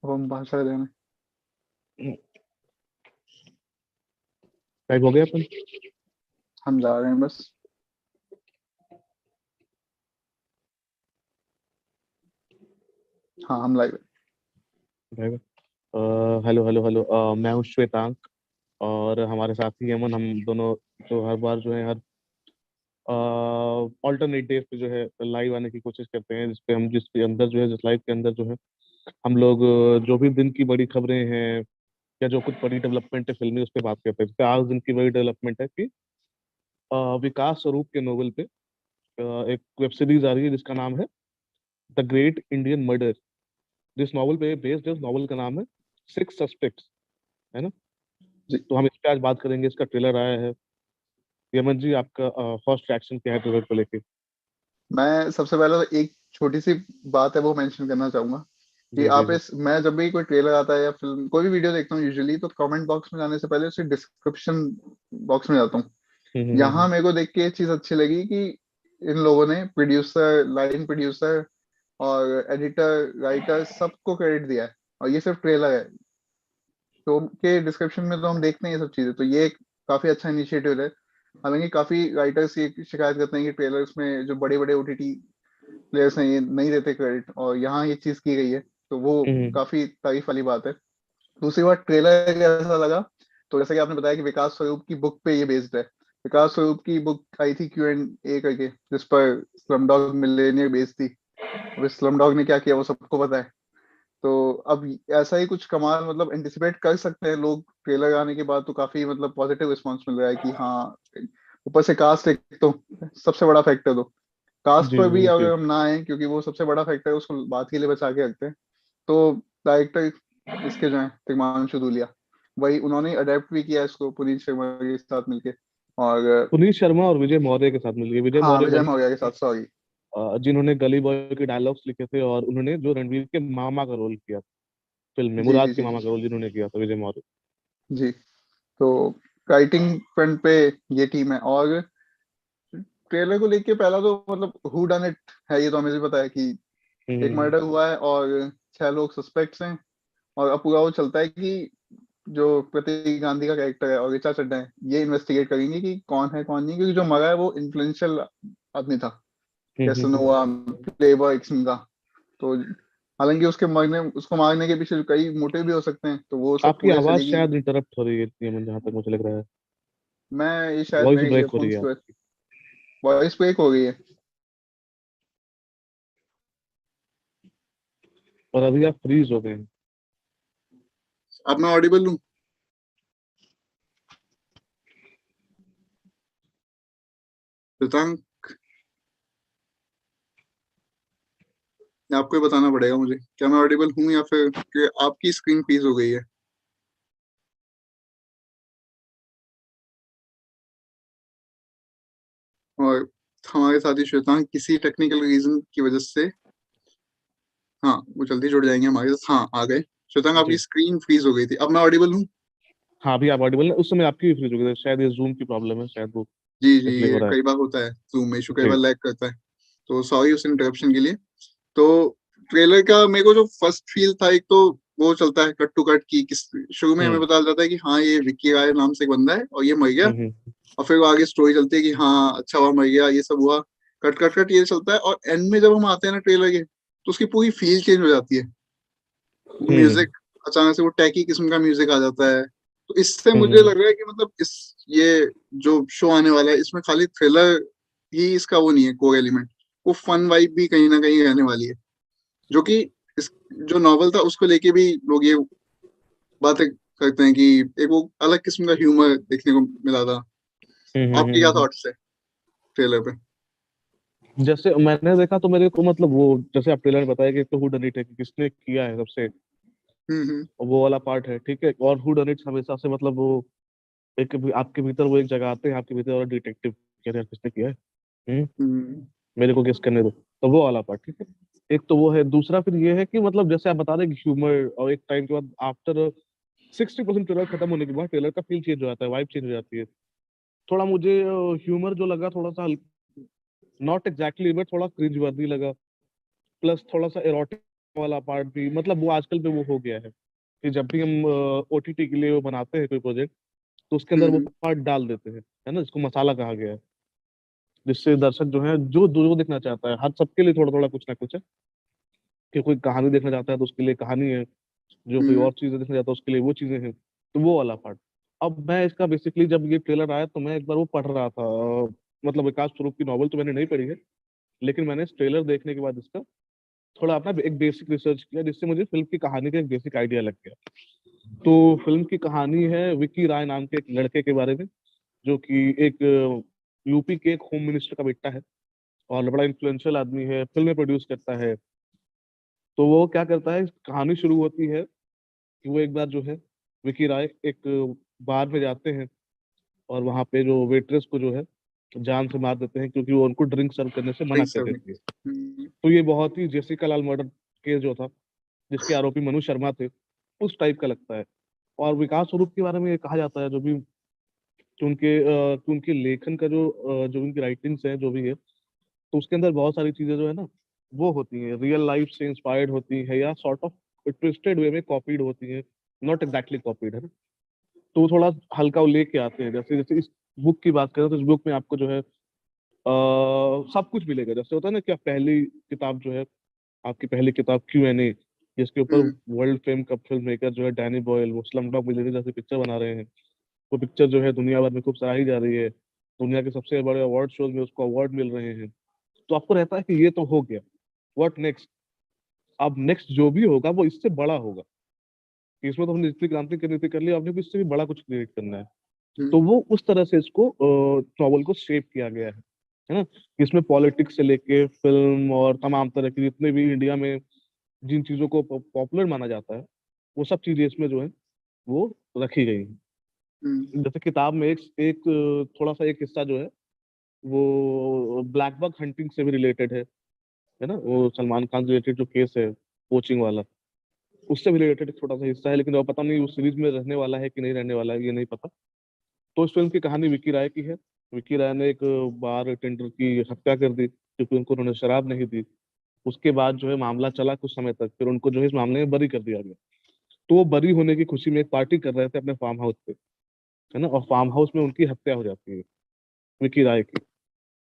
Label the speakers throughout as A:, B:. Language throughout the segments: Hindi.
A: अब हम भाषा देने।
B: टाइप हो गया अपन।
A: हम जा रहे हैं बस। हाँ हम लाइव।
B: हेलो हेलो हेलो, मैं हूँ श्वेतांक। और हमारे साथी अमन, हम दोनों जो हर बार जो है हर ऑल्टरनेट डेज पे जो है लाइव आने की कोशिश करते हैं, जिसपे हम जिसके अंदर जो है जिस लाइव के अंदर जो है हम लोग जो भी दिन की बड़ी खबरें हैं या जो कुछ बड़ी डेवलपमेंट है फिल्मी, उस पर बात करते हैं। जैसे आज दिन की बड़ी डेवलपमेंट है कि विकास स्वरूप के नोवेल पे एक वेब सीरीज आ रही है जिसका नाम है द ग्रेट इंडियन मर्डर। जिस नॉवल पे बेस्ड है, उस नॉवल का नाम है सिक्स सस्पेक्ट्स, है ना।
A: जी।
B: तो हम इस पे आज बात करेंगे। इसका ट्रेलर आया है। यमन जी, आपका फर्स्ट रिएक्शन क्या है ट्रेलर को लेके?
A: मैं सबसे पहले तो एक छोटी सी बात है वो मेंशन करना चाहूंगा कि
B: जी जी
A: आप
B: जी।
A: इस मैं जब भी कोई ट्रेलर आता है या फिल्म कोई भी वीडियो देखता हूँ यूजुअली, तो कमेंट बॉक्स में जाने से पहले उसके डिस्क्रिप्शन बॉक्स में जाता हूँ। यहाँ
B: हम्म।
A: मेरे को देख के ये चीज अच्छी लगी कि इन लोगों ने प्रोड्यूसर, लाइन प्रोड्यूसर और एडिटर, राइटर सबको क्रेडिट दिया है, और ये सिर्फ ट्रेलर है। तो के डिस्क्रिप्शन में तो हम देखते हैं ये सब चीजें, तो ये एक काफी अच्छा इनिशिएटिव है। हालांकि काफी राइटर्स ये शिकायत करते हैं कि ट्रेलर्स में जो बड़े बड़े ओटीटी प्लेयर्स हैं ये नहीं देते क्रेडिट, और यहाँ ये चीज की गई है, तो वो
B: हम्म।
A: काफी तारीफ वाली बात है। दूसरी बात, ट्रेलर कैसा लगा? तो जैसा कि आपने बताया कि विकास स्वरूप की बुक पे ये बेस्ड है। विकास स्वरूप की बुक आई थी Q&A करके, जिस पर स्लम डॉग मिलियनेयर बेस्ड थी। अब इस स्लम डॉग ने क्या किया वो सबको पता है। तो अब ऐसा ही कुछ कमाल मतलब एंटिसिपेट कर सकते हैं लोग ट्रेलर आने के बाद, तो काफी मतलब पॉजिटिव रिस्पांस मिल रहा है कि हाँ। ऊपर से कास्ट एक तो सबसे बड़ा फैक्टर, तो कास्ट
B: जी
A: पर भी
B: जी जी।
A: अगर हम ना आए, क्योंकि वो सबसे बड़ा फैक्टर है, उसको बात के लिए बचा के रखते हैं। तो डायरेक्टर इसके जो है तिग्मांशु धूलिया, वही उन्होंने अडेप्ट भी किया इसको पुनीत शर्मा के साथ मिलके। और
B: पुनीत शर्मा और विजय मौर्य के साथ मिलके। विजय
A: हाँ,
B: मौर्य
A: विजय
B: वही
A: मौर्य के साथ, सॉरी।
B: जिन्होंने गली बॉय के डायलॉग्स लिखे थे, और उन्होंने जो रणवीर के मामा का रोल किया फिल्म में,
A: जी
B: मुराद
A: जी
B: के
A: जी
B: मामा का रोल जिन्होंने किया था, विजय मौर्य।
A: जी। तो राइटिंग फ्रंट पे ये टीम है। और ट्रेलर को लेके पहला तो मतलब हु डन इट है, ये तो हमें भी पता है कि एक
B: हम्म
A: मर्डर हुआ है और 6 लोग सस्पेक्ट्स हैं। और अब पूरा वो चलता है कि जो प्रतीक गांधी का कैरेक्टर है और ऋचा चड्ढा है, ये इन्वेस्टिगेट करेंगे कि कौन है कौन नहीं, क्योंकि जो मरा है वो इन्फ्लुएंशियल आदमी था,
B: हम्म।
A: कैसनोवा, प्लेबॉय एक किस्म का। तो हालांकि उसके मरने, उसको मारने के पीछे कई मोटिव भी हो सकते हैं, तो वो सब
B: आपकी
A: पूरे
B: आवाज
A: चलेगी।
B: शायद इंटरप्ट हो रही है यमन, जहाँ तक मुझे लग रहा है।
A: मैं ये शायद
B: वॉइस
A: मेरे
B: ब्रेक हो रही
A: ईयरफोन्स
B: है
A: पे
B: आपकी।
A: वॉइस ब्रेक हो गई है।
B: और अभी आप फ्रीज हो गए हैं।
A: अब मैं ऑडिबल हूँ? शतांक, आपको ही बताना पड़ेगा मुझे, क्या मैं ऑडिबल हूँ या फिर कि आपकी स्क्रीन फ्रीज हो गई है। और हमारे साथी श्वेतांक किसी टेक्निकल रीजन की वजह से, हाँ वो जल्दी जुड़ जाएंगे हमारे साथ। हाँ आ गए। श्वेतांक, आपकी
B: जी।
A: स्क्रीन फ्रीज हो गई थी, अब मैं ऑडिबल हूँ?
B: हाँ, अभी आप ऑडिबल हैं। उस समय आपकी भी फ्रीज हो गई थी। शायद ये जूम की प्रॉब्लम है, शायद वो
A: जी जी,
B: इसलिए हो
A: ये
B: रहा है।
A: कई बार होता है, जूम में इशू कई बार
B: जी।
A: लैग करता है। तो सॉरी उस इंटरप्शन के लिए। तो ट्रेलर का मेरे को जो फर्स्ट फील था, एक तो वो चलता है कट टू कट की किस, शुरू में हमें
B: हम्म
A: बताया जाता है कि हाँ ये विक्की राय नाम से एक बंदा है और ये मर गया।
B: हम्म।
A: और फिर वो आगे स्टोरी चलती है कि हाँ अच्छा हुआ मर गया, ये सब हुआ। कट कट कट ये चलता है, और एंड में जब हम आते हैं ना ट्रेलर के, तो उसकी पूरी फील चेंज हो जाती है। वो
B: हम्म
A: म्यूजिक अचानक से वो टैकी किस्म का म्यूजिक आ जाता है। तो इससे मुझे
B: हम्म
A: लग रहा है कि मतलब इस ये जो शो आने वाला है, इसमें खाली थ्रिलर ही इसका वो नहीं है कोर एलिमेंट, वो फन वाइब भी कहीं ना कहीं रहने वाली है। जो कि इस जो नॉवल था उसको लेके भी लोग ये बातें करते हैं कि एक वो अलग किस्म का ह्यूमर देखने को मिला था। आपकी क्या
B: हम्म।
A: थॉट्स है ट्रेलर पे?
B: जैसे मैंने देखा तो मेरे को मतलब वो, जैसे आप ट्रेलर में बताया कि तो हु डन इट है, कि किसने किया है सबसे,
A: हम्म।
B: वो वाला पार्ट है, ठीक है। और हु डन इट हमेशा से मतलब वो एक आपके भीतर वो एक जगह आते हैं आपके भीतर, और डिटेक्टिव कह रहे हैं किसने किया है। हम्म
A: हम्म।
B: मेरे को गेस करने दो। तो वो वाला पार्ट, ठीक है। एक तो वो है। दूसरा फिर ये है कि मतलब जैसे आप बता रहे हैं कि ह्यूमर, और एक टाइम के बाद आफ्टर 60% ट्रेलर खत्म होने के बाद ट्रेलर का फील चेंज हो जाता है, वाइब चेंज हो जाती है। थोड़ा मुझे ह्यूमर जो लगा, थोड़ा सा नॉट एग्जैक्टली बट थोड़ा क्रिंज वर्दी लगा। प्लस थोड़ा सा erotic वाला पार्ट भी, मतलब वो आजकल पे वो हो गया है कि जब भी हम ओटीटी के लिए वो बनाते हैं कोई प्रोजेक्ट, तो उसके अंदर वो
A: हम्म
B: पार्ट डाल देते हैं, है ना, जिसको मसाला कहा गया है। जिससे दर्शक जो है, जो देखना चाहता है, हर सबके लिए थोड़ा थोड़ा कुछ ना कुछ है। कि कोई कहानी देखना चाहता है तो उसके लिए कहानी है, जो कोई
A: हम्म
B: और चीजें देखना चाहता है उसके लिए वो चीजें हैं। तो वो वाला पार्ट। अब मैं इसका बेसिकली, जब ये ट्रेलर आया तो मैं एक बार वो पढ़ रहा था, मतलब विकास स्वरूप की नॉवल तो मैंने नहीं पढ़ी है, लेकिन मैंने इस ट्रेलर देखने के बाद इसका थोड़ा अपना एक बेसिक रिसर्च किया, जिससे मुझे फिल्म की कहानी का एक बेसिक आइडिया लग गया। तो फिल्म की कहानी है विकी राय नाम के एक लड़के के बारे में, जो कि एक यूपी के एक होम मिनिस्टर का बेटा है, और बड़ा इन्फ्लुएंशियल आदमी है, फिल्में प्रोड्यूस करता है। तो वो क्या करता है, कहानी शुरू होती है कि वो एक बार जो है, विकी राय एक बार में जाते हैं, और वहां पे जो वेट्रेस को जो है जान से मार देते हैं, क्योंकि वो उनको ड्रिंक सर्व करने से मना
A: सही
B: कर
A: सब
B: देती है।
A: हम्म
B: तो ये बहुत ही जेसिका लाल मर्डर केस जो था, जिसके आरोपी मनु शर्मा थे, उस टाइप का लगता है। और विकास स्वरूप के बारे में ये कहा जाता है, जो भी कि उनके लेखन का जो उनकी राइटिंग्स है जो भी है, तो उसके अंदर बहुत सारी चीजें जो है ना, वो होती हैं रियल लाइफ से इंस्पायर्ड होती है, या सॉर्ट ऑफ ट्विस्टेड वे में कॉपीड होती है, नॉट एग्जैक्टली कॉपीड, है ना। तो वो थोड़ा हल्का वो लेके आते हैं। जैसे जैसे इस बुक की बात करें तो इस बुक में आपको जो है सब कुछ मिलेगा। जैसे होता है ना कि आप पहली किताब जो है, आपकी पहली किताब Q&A, जिसके ऊपर
A: हम्म
B: वर्ल्ड फेम का फिल्म मेकर जो है डैनी बॉयल, वो स्लम डॉग मिलियनेयर जैसी पिक्चर बना रहे हैं। वो पिक्चर जो है दुनिया भर में खूब सराही जा रही है, दुनिया के सबसे बड़े अवार्ड शोज में उसको अवार्ड मिल रहे हैं। तो आपको रहता है कि ये तो हो गया, व्हाट नेक्स्ट। अब नेक्स्ट जो भी होगा वो इससे बड़ा होगा, कि इसमें तो हमने जितनी क्रांति करनी थी कर ली, आपने को इससे भी बड़ा कुछ क्रिएट करना है। तो
A: हम्म
B: वो उस तरह से इसको नॉवल को शेप किया गया है ना। इसमें पॉलिटिक्स से लेके फिल्म और तमाम तरह की जितने भी इंडिया में जिन चीजों को पॉपुलर माना जाता है, वो सब चीजें इसमें जो है वो रखी गई हैं।
A: हम्म
B: जैसे किताब में एक थोड़ा सा एक हिस्सा जो है, वो ब्लैक बक हंटिंग से भी रिलेटेड है ना, वो सलमान खान से रिलेटेड जो केस है, कोचिंग वाला, उससे भी रिलेटेड एक छोटा सा हिस्सा है। लेकिन अब पता नहीं उस सीरीज में रहने वाला है कि नहीं रहने वाला है, ये नहीं पता। तो इस फिल्म की कहानी विकी राय की है। विकी राय ने एक बार टेंडर की हत्या कर दी, क्योंकि उनको उन्होंने शराब नहीं दी। उसके बाद जो है मामला चला कुछ समय तक, फिर उनको जो है इस मामले में बरी कर दिया गया। तो वो बरी होने की खुशी में एक पार्टी कर रहे थे अपने फार्म हाउस पे, है ना, और फार्म हाउस में उनकी हत्या हो जाती है, विकी राय की,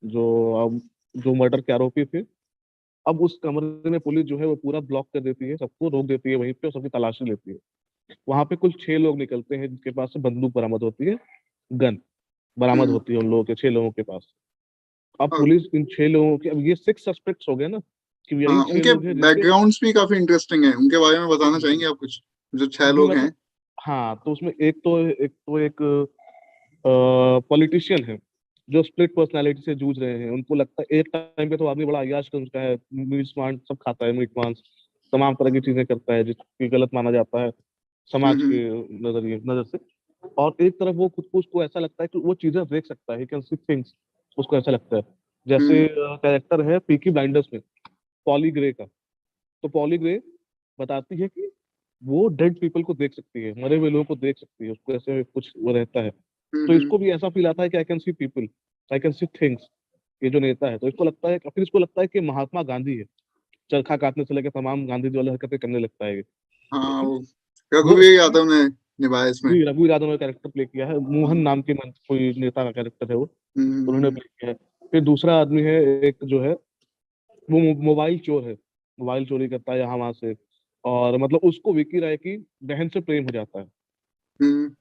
B: जो अब जो मर्डर के आरोपी थे। अब उस कमरे में पुलिस जो है वो पूरा ब्लॉक कर देती है, सबको रोक देती है वहीं पे, और सबकी तलाशी लेती है। वहां पे कुल 6 लोग निकलते हैं, जिनके पास से बंदूक बरामद होती है, गन बरामद
A: हम्म
B: होती है उन लोगों के, 6 लोगों के पास। अब
A: और
B: पुलिस इन 6 लोगों के, अब ये 6 सस्पेक्ट्स हो गए ना, कि यही
A: हाँ,
B: छह
A: उनके
B: लोग हैं जिनके।
A: बैकग्राउंड्स भी काफी इंटरेस्टिंग है, उनके बारे में बताना चाहेंगे आप कुछ? जो 6 लोग हैं।
B: मतलब, हाँ, तो उसमें एक पॉलिटिशियन है, जो स्प्लिट पर्सनालिटी से जूझ रहे हैं। उनको लगता है एक टाइम पे तो आदमी बड़ा अय्याश किस्म का है, मीट मांस सब खाता है, मीट मांस तमाम तरह की चीजें करता है, जिसकी गलत माना जाता है समाज
A: हम्म
B: के नजरिए नजर से। और एक तरफ वो खुद को, उसको ऐसा लगता है कि वो चीजें देख सकता है, कैन सी थिंग्स, उसको ऐसा लगता है।
A: हम्म
B: जैसे कैरेक्टर है पीकी ब्लाइंडर्स में, पॉली ग्रे का। तो पॉली ग्रे बताती है कि वो डेड पीपल को देख सकती है, मरे हुए लोगों को देख सकती है, उसको ऐसे कुछ वो रहता है। तो
A: हम्म
B: इसको भी ऐसा फील आता है कि I can see people, I can see things. ये जो नेता है, तो इसको लगता है, फिर इसको लगता है कि महात्मा गांधी है, चरखा काटने से लेकर तमाम गांधी जी वाली हरकतें करने लगता है ये।
A: हाँ,
B: ठीक है।
A: वो
B: वो
A: रघुवीर यादव ने निभाया इसमें।
B: जी, रघु यादव ने कैरेक्टर प्ले किया है, मोहन
A: हाँ।
B: नाम के कोई नेता का कैरेक्टर है वो, उन्होंने
A: हम्म
B: प्ले किया है। फिर दूसरा आदमी है एक जो है, वो मोबाइल चोर है, मोबाइल चोरी करता है यहाँ वहां से। और मतलब उसको विकी राय की बहन से प्रेम हो जाता है,
A: हम्म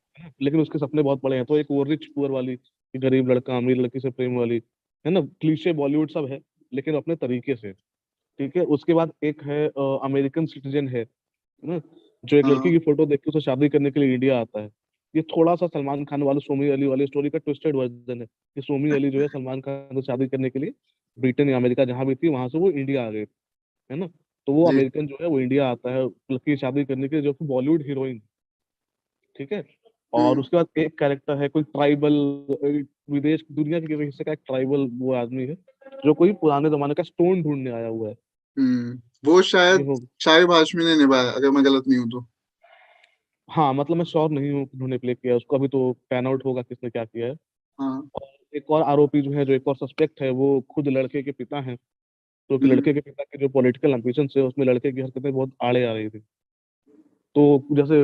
B: लेकिन उसके सपने बहुत बड़े हैं। तो एक वो रिच पुअर वाली, कि गरीब लड़का अमीर लड़की से प्रेम वाली, है ना, क्लीशे बॉलीवुड सब है, लेकिन अपने तरीके से। ठीक है। उसके बाद एक है अमेरिकन सिटीजन है ना, जो एक लड़की
A: हाँ।
B: की फोटो देख के उसे शादी करने के लिए इंडिया आता है। ये थोड़ा सा सलमान खान वाले सोमी अली वाली स्टोरी का ट्विस्टेड वर्जन है, कि सोमी अली जो है सलमान खान से शादी करने के लिए ब्रिटेन या अमेरिका जहां भी थी वहां से वो इंडिया आ गए, है ना। तो वो
A: जी।
B: अमेरिकन जो है वो इंडिया आता है लड़की की शादी करने के लिए, जो कि बॉलीवुड हीरोइन। ठीक है। और
A: हम्म
B: उसके बाद एक कैरेक्टर है कोई ट्राइबल, विदेश दुनिया के किसी हिस्से का एक ट्राइबल वो आदमी है, जो कोई पुराने जमाने का स्टोन ढूंढने आया हुआ है।
A: वो
B: ये
A: शायद
B: हो,
A: शाहिब हाशमी ने निभाया, अगर मैं गलत नहीं हूँ तो।
B: हाँ, मतलब मैं श्योर नहीं हूँ कि उन्होंने प्ले किया है उसको, अभी तो पैन आउट होगा किसने क्या किया है।
A: हाँ।
B: और एक और आरोपी जो है, जो एक और सस्पेक्ट है, वो खुद लड़के के पिता हैं, क्योंकि लड़के के पिता के जो पॉलिटिकल एम्बिशन है उसमें लड़के की हरकतें बहुत आड़े आ रही थी। तो जैसे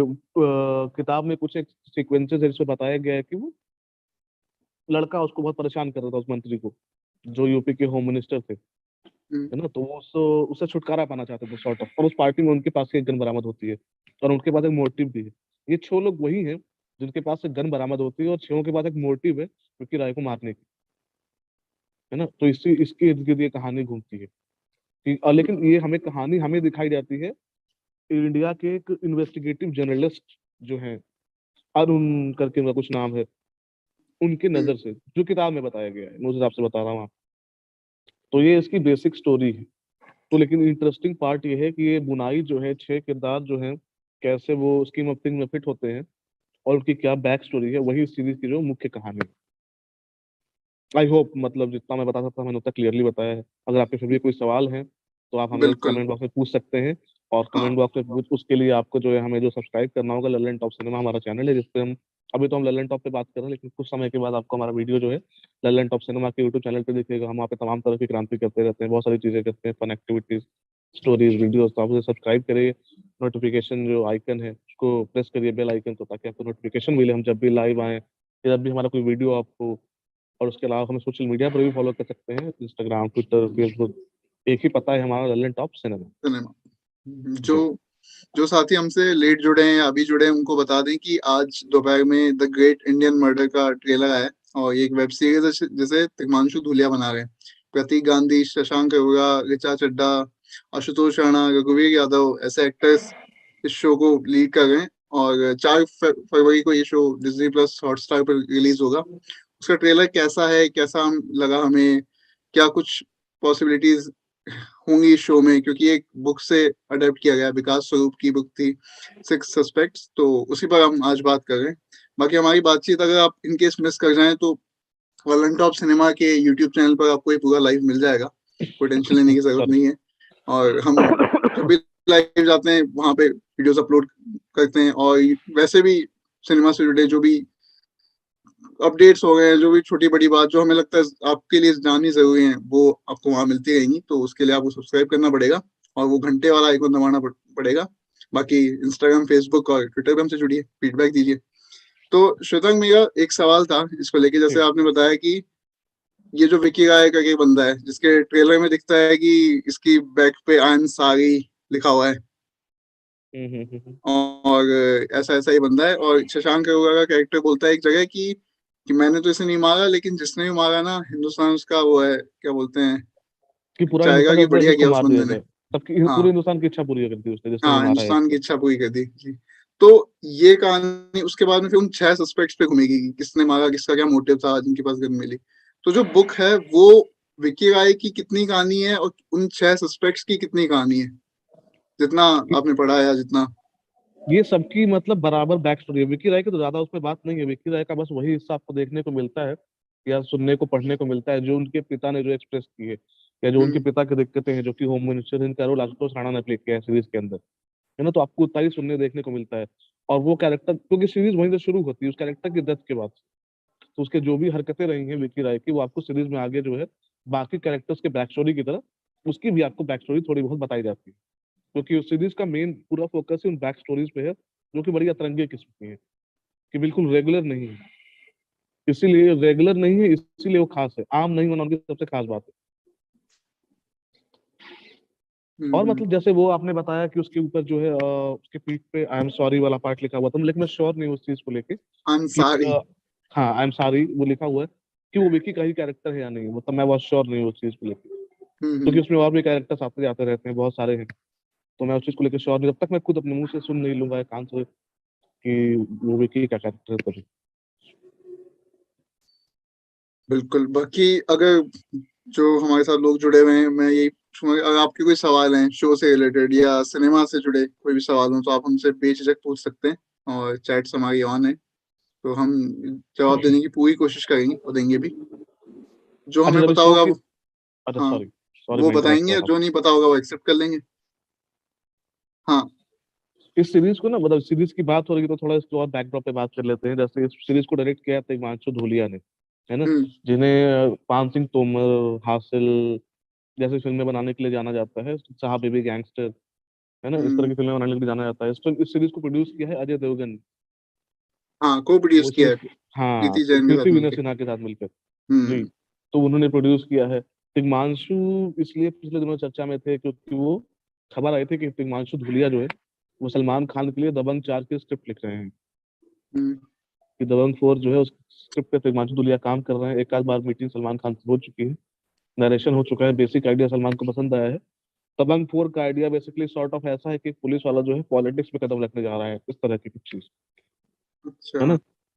B: किताब में कुछ एक सीक्वेंसेस है जिसमें बताया गया है कि वो लड़का उसको बहुत परेशान कर रहा था, उस मंत्री को, जो यूपी के होम मिनिस्टर थे, है ना। तो वो उससे छुटकारा पाना चाहते थे सॉर्ट ऑफ, और उस पार्टी में उनके पास से एक गन बरामद होती है और उनके पास एक मोटिव भी है। ये 6 लोग वही हैं जिनके पास से गन बरामद होती है और 6 के पास एक मोटिव है विक्की राय को मारने की, है ना। तो इसी इसके इर्द गिर्द ये कहानी घूमती है लेकिन ये हमें कहानी हमें दिखाई जाती है इंडिया के एक इन्वेस्टिगेटिव जर्नलिस्ट जो है, अरुण करके उनका कुछ नाम है, उनके नजर से, जो किताब में बताया गया है, मैं उस हिसाब से बता रहा हूँ। तो ये इसकी बेसिक स्टोरी है। तो लेकिन इंटरेस्टिंग पार्ट ये है कि ये बुनाई जो है, 6 किरदार जो हैं, कैसे वो स्कीम ऑफ थिंग में फिट होते हैं और उनकी क्या बैक स्टोरी है, वही इस सीरीज की जो मुख्य कहानी है। आई होप मतलब जितना मैं बता सकता हूँ मैंने उतना क्लियरली बताया है। अगर आपके फिर भी कोई सवाल है तो आप हमें
A: बिल्कुल।
B: कमेंट बॉक्स में पूछ सकते हैं। और
A: हाँ
B: कमेंट बॉक्स में उसके लिए आपको जो है हमें जो सब्सक्राइब करना होगा, ललन टॉप सिनेमा हमारा चैनल है जिसपे हम अभी तो हम ललन टॉप पे बात कर रहे हैं, लेकिन कुछ समय के बाद आपको हमारा वीडियो जो है ललन टॉप सिनेमा के यूट्यूब चैनल पे दिखेगा। हम वहाँ पे तमाम तरह की क्रांति करते रहते हैं, बहुत सारी चीजें करते हैं, फन एक्टिविटीज, स्टोरीज, वीडियोस। तो आप उसे सब्सक्राइब करिए, नोटिफिकेशन जो आइकन है उसको प्रेस करिए, बेल आइकन को, ताकि आपको नोटिफिकेशन मिले हम जब भी लाइव आए या जब भी हमारा कोई वीडियो आपको। और उसके अलावा हमें सोशल मीडिया पर भी फॉलो कर सकते हैं, इंस्टाग्राम, ट्विटर, फेसबुक, एक ही पता है हमारा, ललन टॉप सिनेमा।
A: सिनेमा। जो
B: जी।
A: जो साथी हमसे लेट जुड़े हैं या अभी जुड़े हैं उनको बता दें कि आज दोपहर में द ग्रेट इंडियन मर्डर का ट्रेलर आया है और ये एक वेब सीरीज है जिसे तिग्मांशु धूलिया बना रहे हैं। प्रतीक गांधी, शशांक अरोड़ा, ऋचा चड्ढा, आशुतोष राणा, रघुवीर यादव ऐसे एक्टर्स इस शो को लीड कर रहे हैं और 4 फरवरी को ये शो डिज्नी प्लस हॉटस्टार पर रिलीज होगा। उसका ट्रेलर कैसा है, कैसा लगा हमें, क्या कुछ पॉसिबिलिटीज होंगी इस शो में, क्योंकि एक बुक से अडेप्ट किया गया, विकास स्वरूप की बुक थी 6 सस्पेक्ट्स, तो उसी पर हम आज बात कर रहे हैं। बाकी हमारी बातचीत अगर आप इनकेस मिस कर जाएं तो वॉलंट ऑफ सिनेमा के यूट्यूब चैनल पर आपको ये पूरा लाइव मिल जाएगा, कोई टेंशन लेने की जरूरत
B: सॉरी।
A: नहीं है। और हम जब भी लाइव जाते हैं वहां पे वीडियोस अपलोड करते हैं और वैसे भी सिनेमा से जुड़े जो भी अपडेट्स हो गए हैं, जो भी छोटी बड़ी बात जो हमें लगता है आपके लिए जाननी जरूरी है, वो आपको वहां मिलती रहेंगी। तो उसके लिए आपको सब्सक्राइब करना पड़ेगा और वो घंटे वाला आइकन दबाना पड़ेगा। बाकी इंस्टाग्राम, फेसबुक और ट्विटर पे हमसे जुड़िए, फीडबैक दीजिए। तो श्वेतांग, मेरा एक सवाल था इसको लेके, जैसे
B: जी।
A: आपने बताया कि ये जो विकी राय का एक बंदा है जिसके ट्रेलर में दिखता है कि इसकी बैक पे आई एम सॉरी लिखा हुआ है
B: हम्म।
A: और ऐसा ऐसा ही बंदा है, और शशांक अरोड़ा का कैरेक्टर बोलता है एक जगह कि मैंने तो इसे नहीं मारा, लेकिन जिसने भी मारा ना, हिंदुस्तान उसका वो है, क्या बोलते हैं,
B: कि पूरा
A: चाहेगा
B: हिंदुस्तान
A: कि
B: चाहता है कि
A: बढ़िया
B: उसको
A: किया उस
B: मार दिया
A: बंदे ने।
B: जाए, सबकी
A: हाँ
B: पूरे हिंदुस्तान की इच्छा पूरी कर दी उसने जिसने भी
A: हाँ,
B: मारा है
A: हिंदुस्तान की
B: उसको।
A: इच्छा पूरी कर दी जी। तो ये कहानी उसके बाद में फिर उन 6 सस्पेक्ट्स पे घूमेगी कि किसने मारा, किसका क्या मोटिव था, जिनके पास गन मिली। तो जो बुक है वो विकी राय की कितनी कहानी है और उन 6 सस्पेक्ट्स की कितनी कहानी है, जितना आपने पढ़ा है या जितना।
B: ये सबकी मतलब बराबर बैक स्टोरी है। विकी राय की तो ज्यादा उसमें बात नहीं है, विकी राय का बस वही हिस्सा आपको देखने को मिलता है या सुनने को, पढ़ने को मिलता है जो उनके पिता ने जो एक्सप्रेस की है, या जो उनके
A: हम्म
B: पिता की दिक्कतें हैं, जो कि होम मिनिस्टर जिनका रोल आशुतोष राणा ने प्ले किया है सीरीज के अंदर, है ना। तो आपको उतना ही सुनने देखने को मिलता है। और वो कैरेक्टर, क्योंकि सीरीज वहीं से शुरू होती है उस कैरेक्टर की डेथ के बाद, तो उसके जो भी हरकतें रही हैं विकी राय की, वो आपको सीरीज में आगे जो है बाकी कैरेक्टर्स के बैक स्टोरी की तरह उसकी भी आपको बैक स्टोरी थोड़ी बहुत बताई जाती है। क्योंकि उस सीरीज का मेन पूरा फोकस ही उन बैक स्टोरीज पे है, जो कि बड़ी अतरंगी किस्म की है, कि बिल्कुल रेगुलर नहीं है। इसीलिए रेगुलर नहीं है, इसीलिए वो खास है, आम नहीं होना उनकी सबसे खास बात है। और
A: हम्म
B: मतलब जैसे वो आपने बताया कि उसके ऊपर जो है उसके पीठ पे आई एम सॉरी वाला पार्ट लिखा हुआ था, लेकिन मैं श्योर नहीं हूँ उस चीज को लेके कि
A: अंसारी।
B: हाँ, आई एम सॉरी वो लिखा हुआ है कि वो विकी का ही कैरेक्टर है या नहीं, मतलब मैं बहुत श्योर नहीं हूँ उस चीज को लेके, क्योंकि
A: हम्म।
B: उसमें और भी कैरेक्टर्स आते जाते रहते हैं, बहुत सारे हैं। तो मैं उस चीज को लेकर श्योर नहीं, जब तक मैं खुद अपने मुंह से सुन नहीं लूंगा एक आंसर कि वो विकी का कैरेक्टर है तभी।
A: बिल्कुल। बाकी अगर जो हमारे साथ लोग जुड़े हुए हैं, मैं यही पूछूंगा, अगर आपके कोई सवाल हैं शो से रिलेटेड या सिनेमा से जुड़े कोई भी सवाल हो तो आप हमसे बेझिझक पूछ सकते हैं, और चैट्स हमारी ऑन है, तो हम जवाब देने की पूरी कोशिश करेंगे और देंगे भी। जो
B: अच्छा,
A: हमें
B: जब इस
A: पता
B: शो
A: होगा
B: की,
A: वो,
B: अच्छा
A: हाँ,
B: सॉरी, सॉरी
A: वो
B: मैं इंटरप्ट
A: बताएंगे,
B: कर रहा हूँ।
A: जो नहीं पता होगा वो एक्सेप्ट कर लेंगे। हाँ।
B: इस सीरीज को ना, मतलब सीरीज की बात हो रही है तो थोड़ा इसको और बैकड्रॉप पे बात कर लेते हैं। जैसे इस सीरीज को डायरेक्ट किया था हिमांशु धूलिया ने, है ना,
A: हम्म
B: जिन्हें पान सिंह तोमर, हासिल, जैसे फिल्में बनाने के लिए जाना जाता है, साहब बेबी गैंगस्टर, है ना, इस तरह
A: हम्म।
B: की फिल्में बनाने के लिए जाना जाता है। इस सीरीज को प्रोड्यूस किया है अजय देवगन ने।
A: हाँ, को
B: वो
A: प्रोड्यूस किया
B: सीरीज,
A: है
B: हाँ,
A: प्रीति जैन के साथ
B: कृति विनय
A: मिलके।
B: सिन्हा के साथ मिलकर। जी।
A: हम्म।
B: तो उन्होंने प्रोड्यूस किया है। तिग्मांशु इसलिए पिछले दिनों चर्चा में थे क्योंकि वो खबर आई थी कि तिग्मांशु धूलिया जो है वो सलमान खान के लिए दबंग 4 की स्क्रिप्ट लिख रहे हैं।
A: हम्म।
B: कि दबंग 4 जो है उस स्क्रिप्ट पे तिग्मांशु धूलिया काम कर रहे हैं। एक आध बार मीटिंग सलमान खान से हो चुकी है, नरेशन हो चुका है, बेसिक आइडिया सलमान को पसंद आया है। दबंग 4 का आइडिया बेसिकली सॉर्ट ऑफ ऐसा है कि एक पुलिस वाला जो है पॉलिटिक्स में कदम रखने जा रहा है, इस तरह की कुछ चीज, है
A: अच्छा।
B: ना।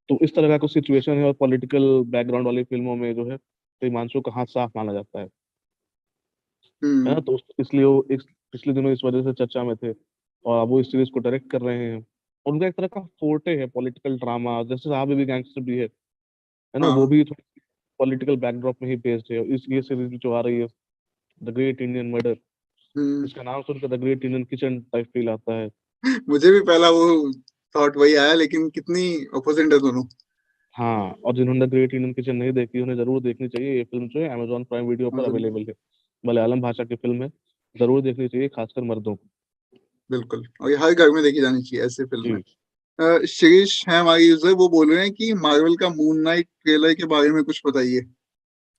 B: तो इस तरह का कुछ सिचुएशन है, और पॉलिटिकल बैकग्राउंड वाली फिल्मों में जो है हिमांशु का हाथ साफ माना जाता है ना।
A: हम्म।
B: तो इसलिए वो पिछले दिनों इस वजह से चर्चा में थे, और अब वो इस सीरीज को डायरेक्ट कर रहे हैं। और उनका एक तरह का फोर्टे है पॉलिटिकल ड्रामा, जैसे साहब भी गैंगस्टर भी है ना, वो
A: हाँ।
B: भी थोड़ी पॉलिटिकल बैकड्रॉप में ही बेस्ड है। इस ये सीरीज जो आ रही है, द ग्रेट इंडियन मर्डर,
A: हम्म।
B: इसका नाम सुनकर the great Indian kitchen type feel आता है।
A: मुझे भी पहला वो थॉट वही आया, लेकिन कितनी अपोजिट है दोनों।
B: हाँ, और जिन्होंने द ग्रेट इंडियन किचन नहीं देखी उन्हें जरूर देखनी चाहिए। ये फिल्म जो है अमेजॉन प्राइम वीडियो पर
A: मतलब,
B: अवेलेबल है, मलयालम भाषा की फिल्म है, जरूर देखनी चाहिए, खासकर मर्दों को।
A: बिल्कुल, और ये हर घर में देखी जानी चाहिए ऐसे फिल्म
B: जी।
A: है। शिरीष है हमारी यूजर, वो बोल रहे हैं कि मार्वल का मून नाइट ट्रेलर के बारे में कुछ बताइए।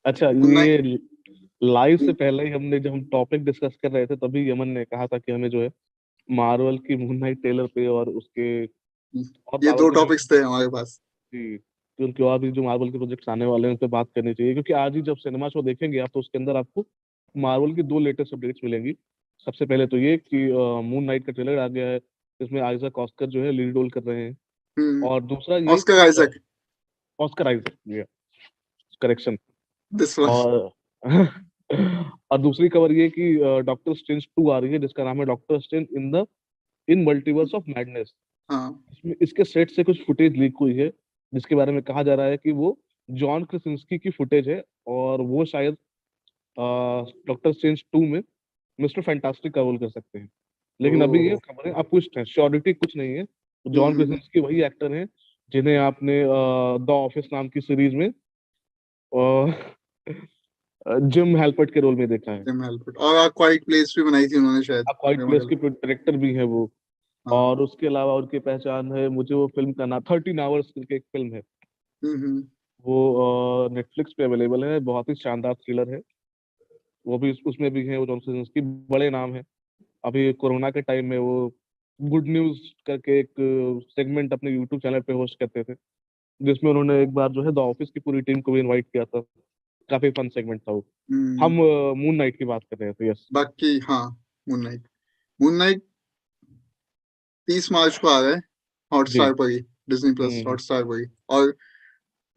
B: अच्छा,
A: मून नाइट।
B: ये लाइव से पहले ही हमने, जब हम टॉपिक डिस्कस कर रहे थे, तभी यमन ने कहा था कि हमें जो है मार्वल की मून नाइट टेलर पे और उसके और
A: ये
B: मार्वल
A: दो
B: की जो,
A: टॉपिक्स थे हमारे पास।
B: जी, कि उनके और भी जो मार्वल के प्रोजेक्ट्स आने वाले हैं उन पे बात करनी चाहिए, क्योंकि आज ही जब सिनेमा शो देखेंगे आप तो उसके अंदर आपको मार्वल की 2 लेटेस्ट अपडेट्स मिलेंगी। सबसे पहले तो ये कि मून नाइट का ट्रेलर आ गया है, जिसमें आइजक ऑस्कर जो है लीड रोल कर रहे हैं।
A: हम्म।
B: और दूसरा ये
A: ऑस्कर
B: कि
A: आइजक।
B: ऑस्कर आइजक, ये करेक्शन।
A: This one.
B: और और दूसरी खबर ये कि डॉक्टर स्ट्रेंज 2 आ रही है, जिसका नाम है doctor strange in multiverse of madness.
A: हाँ।
B: इसमें इसके सेट से कुछ फुटेज लीक हुई है, जिसके बारे में कहा जा रहा है कि वो जॉन क्रिसिंस्की की फुटेज है, और वो शायद डॉक्टर स्ट्रेंज 2 में मिस्टर फैंटास्टिक का रोल कर सकते हैं। लेकिन अभी ये
A: ओ।
B: खबरें अपुष्ट हैं, श्योरिटी कुछ नहीं है। जॉन
A: हम्म।
B: क्रिसिंस्की वही एक्टर हैं जिन्हें आपने द ऑफिस नाम की सीरीज में जिम हेल्पर्ट के रोल में देखा है।
A: टिम हेल्फर्ट, और आ क्वाइट प्लेस भी बनाई थी उन्होंने शायद,
B: अब क्वाइट
A: मेरे
B: प्लेस
A: ख्याल।
B: के डायरेक्टर भी हैं वो।
A: हाँ।
B: और उसके अलावा उनकी पहचान है, मुझे वो फिल्म का नाम 13 आवर्स करके एक फिल्म है,
A: हम्म।
B: वो नेटफ्लिक्स पे अवेलेबल है, बहुत ही शानदार थ्रिलर है। वो भी उसमें भी है वो जॉन की बड़े नाम है। अभी कोरोना के टाइम में वो गुड न्यूज करके एक सेगमेंट अपने यूट्यूब चैनल पे होस्ट करते थे, जिसमें उन्होंने एक बार जो है द ऑफिस की पूरी टीम को भी इनवाइट किया था। काफी फन सेगमेंट था वो। हम
A: हम्म।
B: मून नाइट की बात कर रहे थे, यस।
A: बाकी हाँ, मून नाइट। मून नाइट 30 मार्च को आ रहा है
B: जी।
A: हॉटस्टार पर ही, डिज्नी प्लस
B: हम्म।
A: हॉटस्टार पर ही। और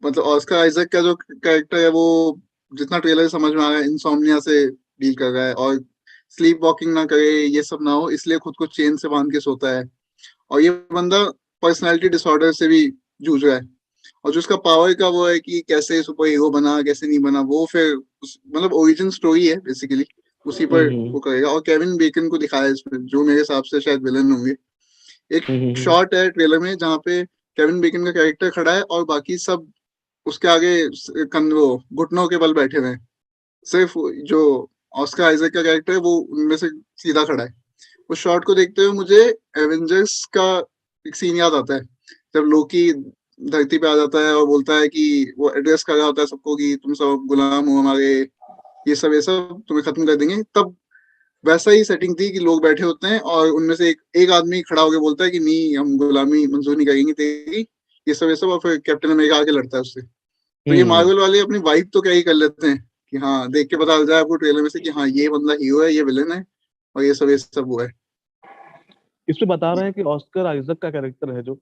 A: मतलब ऑस्कर आइजक का जो कैरेक्टर है वो, जितना ट्रेलर समझ में आ रहा है, इंसोम्निया से डील कर रहा है, और स्लीप वॉकिंग ना करे, ये सब ना हो, इसलिए खुद को चेन से बांध के सोता है। और ये बंदा पर्सनालिटी डिसऑर्डर से भी जूझ रहा है। और जो उसका पावर का वो है कि कैसे सुपर हीरो बना, कैसे नहीं बना, वो फिर मतलब ओरिजिन स्टोरी है बेसिकली, उसी पर
B: हम्म।
A: वो करेगा। और केविन बेकन को दिखाया है इसमें, जो मेरे हिसाब से शायद विलन होंगे। एक
B: हम्म।
A: शॉट है ट्रेलर में जहाँ पे केविन बेकन का कैरेक्टर खड़ा है और बाकी सब उसके आगे वो घुटनों के बल बैठे हुए हैं। सिर्फ जो ऑस्कर आइजक का कैरेक्टर है वो उनमें से सीधा खड़ा है। उस शॉट को देखते हुए मुझे एवेंजर्स का एक सीन याद आता है, जब लोकी धरती पे आ जाता है और बोलता है कि वो एड्रेस कर रहा होता है सबको कि तुम सब गुलाम हो हमारे, ये सब तुम्हें खत्म कर देंगे। तब वैसा ही सेटिंग थी कि लोग बैठे होते हैं और उनमें से एक एक आदमी खड़ा होकर बोलता है कि नहीं, हम गुलामी मंजूर नहीं करेंगे तेरी, ये सब, और फिर कैप्टन अमेरिका आके लड़ता है उससे। तो ये
B: हम्म।
A: मार्वल वाले अपनी वाइब तो क्या ही कर लेते हैं कि हाँ, देख के पता चल जाए आपको ट्रेलर में से कि हाँ, ये बंदा हीरो है, ये विलेन है, और ये सब वो है।
B: इसमें बता रहे हैं कि ऑस्कर आइजक का कैरेक्टर है जो,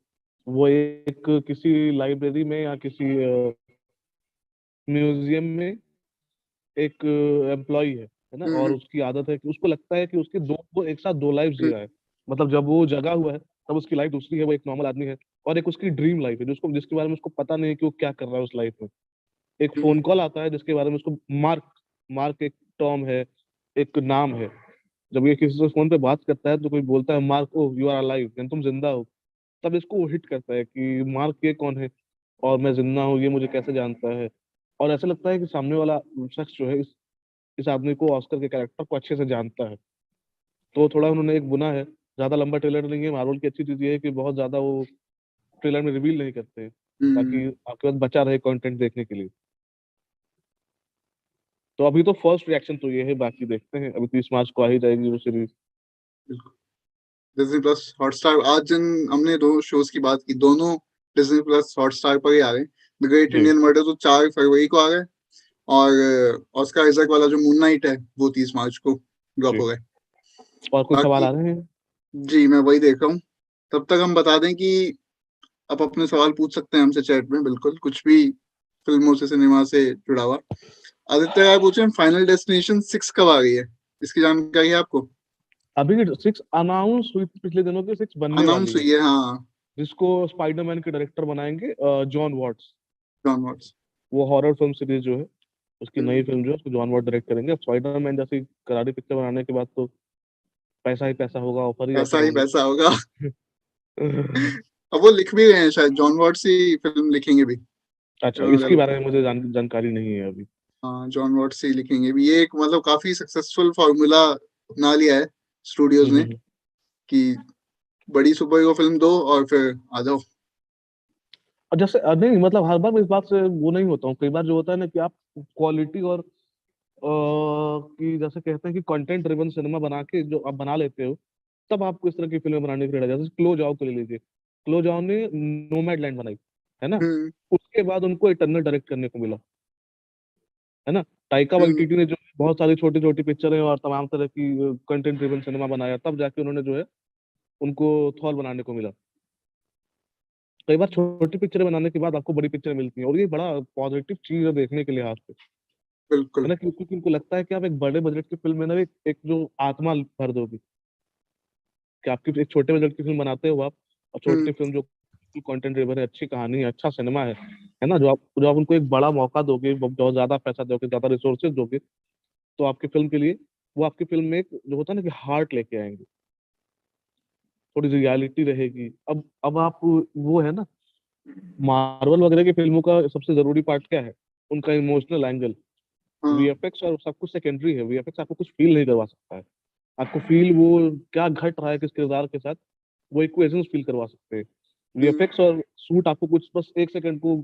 B: वो एक किसी लाइब्रेरी में या किसी म्यूजियम में एक एम्प्लॉय है ना, और
A: हम्म।
B: उसकी आदत है कि उसको लगता है कि उसकी दो वो एक साथ 2 लाइफ जी
A: हम्म।
B: रहा है। मतलब जब वो जगा हुआ है तब उसकी लाइफ दूसरी है, वो एक नॉर्मल आदमी है। और एक उसकी ड्रीम लाइफ है जिसको जिसके बारे में उसको पता नहीं है कि वो क्या कर रहा है उस लाइफ में। एक फोन
A: हम्म।
B: कॉल आता है जिसके बारे में उसको मार्क, मार्क एक टर्म है, एक नाम है। जब ये किसी से फोन पे बात करता है तो कोई बोलता है Mark, oh you are alive, यानी तुम जिंदा हो। तब इसको वो हिट करता है कि मार्क ये कौन है, और मैं जिंदा हूँ, ये मुझे कैसे जानता है। और ऐसा लगता है कि सामने वाला शख्स जो है इस आदमी को, ऑस्कर के कैरेक्टर को अच्छे से जानता है। तो थोड़ा उन्होंने एक बुना है, ज्यादा लंबा ट्रेलर नहीं है। मार्वल की अच्छी चीज ये है कि बहुत ज्यादा वो ट्रेलर में रिवील नहीं करते हैं, ताकि आपके पास बचा रहे कंटेंट देखने के लिए। तो अभी तो फर्स्ट रिएक्शन तो ये है, बाकी देखते हैं। अभी 30 मार्च को आ ही जाएगी वो सीरीज।
A: डिज्नी प्लस हॉटस्टार, आज जिन हमने दो शोज की बात की, दोनों डिज्नी प्लस हॉटस्टार पर ही आ रहे हैं। द ग्रेट
B: जी
A: इंडियन मर्डर तो 4 फरवरी को आ गए, और ऑस्कर आइजक वाला जो मून नाइट है वो 30 मार्च को ड्रॉप
B: जी।
A: हो गए।
B: और कुछ सवाल
A: बाकी
B: आ रहे हैं?
A: जी मैं वही देख रहा हूँ। तब तक हम बता दें कि आप अपने सवाल पूछ सकते हैं हमसे चैट में, बिल्कुल कुछ भी फिल्मों से, सिनेमा से जुड़ा हुआ। आदित्य राय पूछे फाइनल डेस्टिनेशन 6 कब आ रही है, इसकी जानकारी है आपको?
B: अभी 6 अनाउंस हुई थी पिछले दिनों की, 6 बनने
A: अनाउंस
B: वाली है,
A: हुई है, हाँ।
B: जिसको स्पाइडरमैन के डायरेक्टर बनाएंगे जॉन वॉट्स।
A: Jon Watts.
B: वो हॉरर फिल्म सीरीज जो है, उसकी नई फिल्म जो है उसको जॉन वॉट डायरेक्ट करेंगे। अब स्पाइडरमैन जैसी करारी पिक्चर बनाने के बाद तो पैसा ही पैसा होगा, ऑफर ही
A: पैसा
B: ऑफर
A: ही
B: होंगे।
A: पैसा होगा। अब वो लिख भी रहे हैं, शायद जॉन वॉट्स ही फिल्म लिखेंगे भी।
B: अच्छा, इसकी बारे में मुझे जानकारी नहीं है अभी।
A: हाँ, जॉन वॉट्स ही लिखेंगे भी। ये एक मतलब काफी सक्सेसफुल फॉर्मूला अपना लिया है स्टूडियोज ने,
B: हम्म।
A: कि बड़ी सुपर हीरो फिल्म दो और फिर आ जाओ।
B: और जैसे नहीं, मतलब हर बार मैं इस बात से वो नहीं होता हूँ। कई बार जो होता है ना कि आप क्वालिटी और कि जैसे कहते हैं कि कंटेंट ड्रिवन सिनेमा बना के जो आप बना लेते हो, तब आपको इस तरह की फिल्में बनाने की जैसे क्लोज आओ को ले लीजिए। क्लोज आओ ने नोमैडलैंड बनाई, है ना?
A: हम्म।
B: उसके बाद उनको इटर्नल डायरेक्ट करने को मिला, है ना? टाइका
A: हम्म।
B: वाइटिटी ने जो बहुत सारी छोटी छोटी पिक्चरें और तमाम तरह की कंटेंट ड्रिवन सिनेमा बनाया, तब जाके उन्होंने जो है उनको थॉर बनाने को मिला। कई बार छोटी पिक्चरें बनाने के बाद आपको बड़ी पिक्चर मिलती है, और ये बड़ा पॉजिटिव चीज है देखने के लिहाज से, है
A: बिल्कुल।
B: ना? क्योंकि उनको लगता है कि आप एक बड़े बजट की फिल्म में ना एक जो आत्मा भर दोगे, कि आपकी एक छोटे बजट की फिल्म बनाते हो आप, और छोटी
A: हम्म।
B: फिल्म जो कंटेंट ड्रिवन है, अच्छी कहानी है, अच्छा सिनेमा है ना? जो आप उनको एक बड़ा मौका दोगे, बहुत ज्यादा पैसा दोगे, ज्यादा रिसोर्सेज दोगे, तो आपकी फिल्म के लिए, वो आपकी फिल्म में एक जो होता है ना कि हार्ट लेके आएंगे, थोड़ी रियलिटी रहेगी। अब आप वो है ना, मार्वल वगैरह की फिल्मों का सबसे जरूरी पार्ट क्या है? उनका इमोशनल एंगल।
A: हाँ।
B: वीएफएक्स और सब कुछ सेकेंडरी है। वीएफएक्स आपको कुछ फील नहीं करवा सकता है। आपको फील वो क्या घट रहा है किस किरदार के साथ, वो इक्वेशंस फील करवा सकते हैं।
A: हम्म।
B: वीएफएक्स और सूट आपको कुछ बस 1 सेकंड को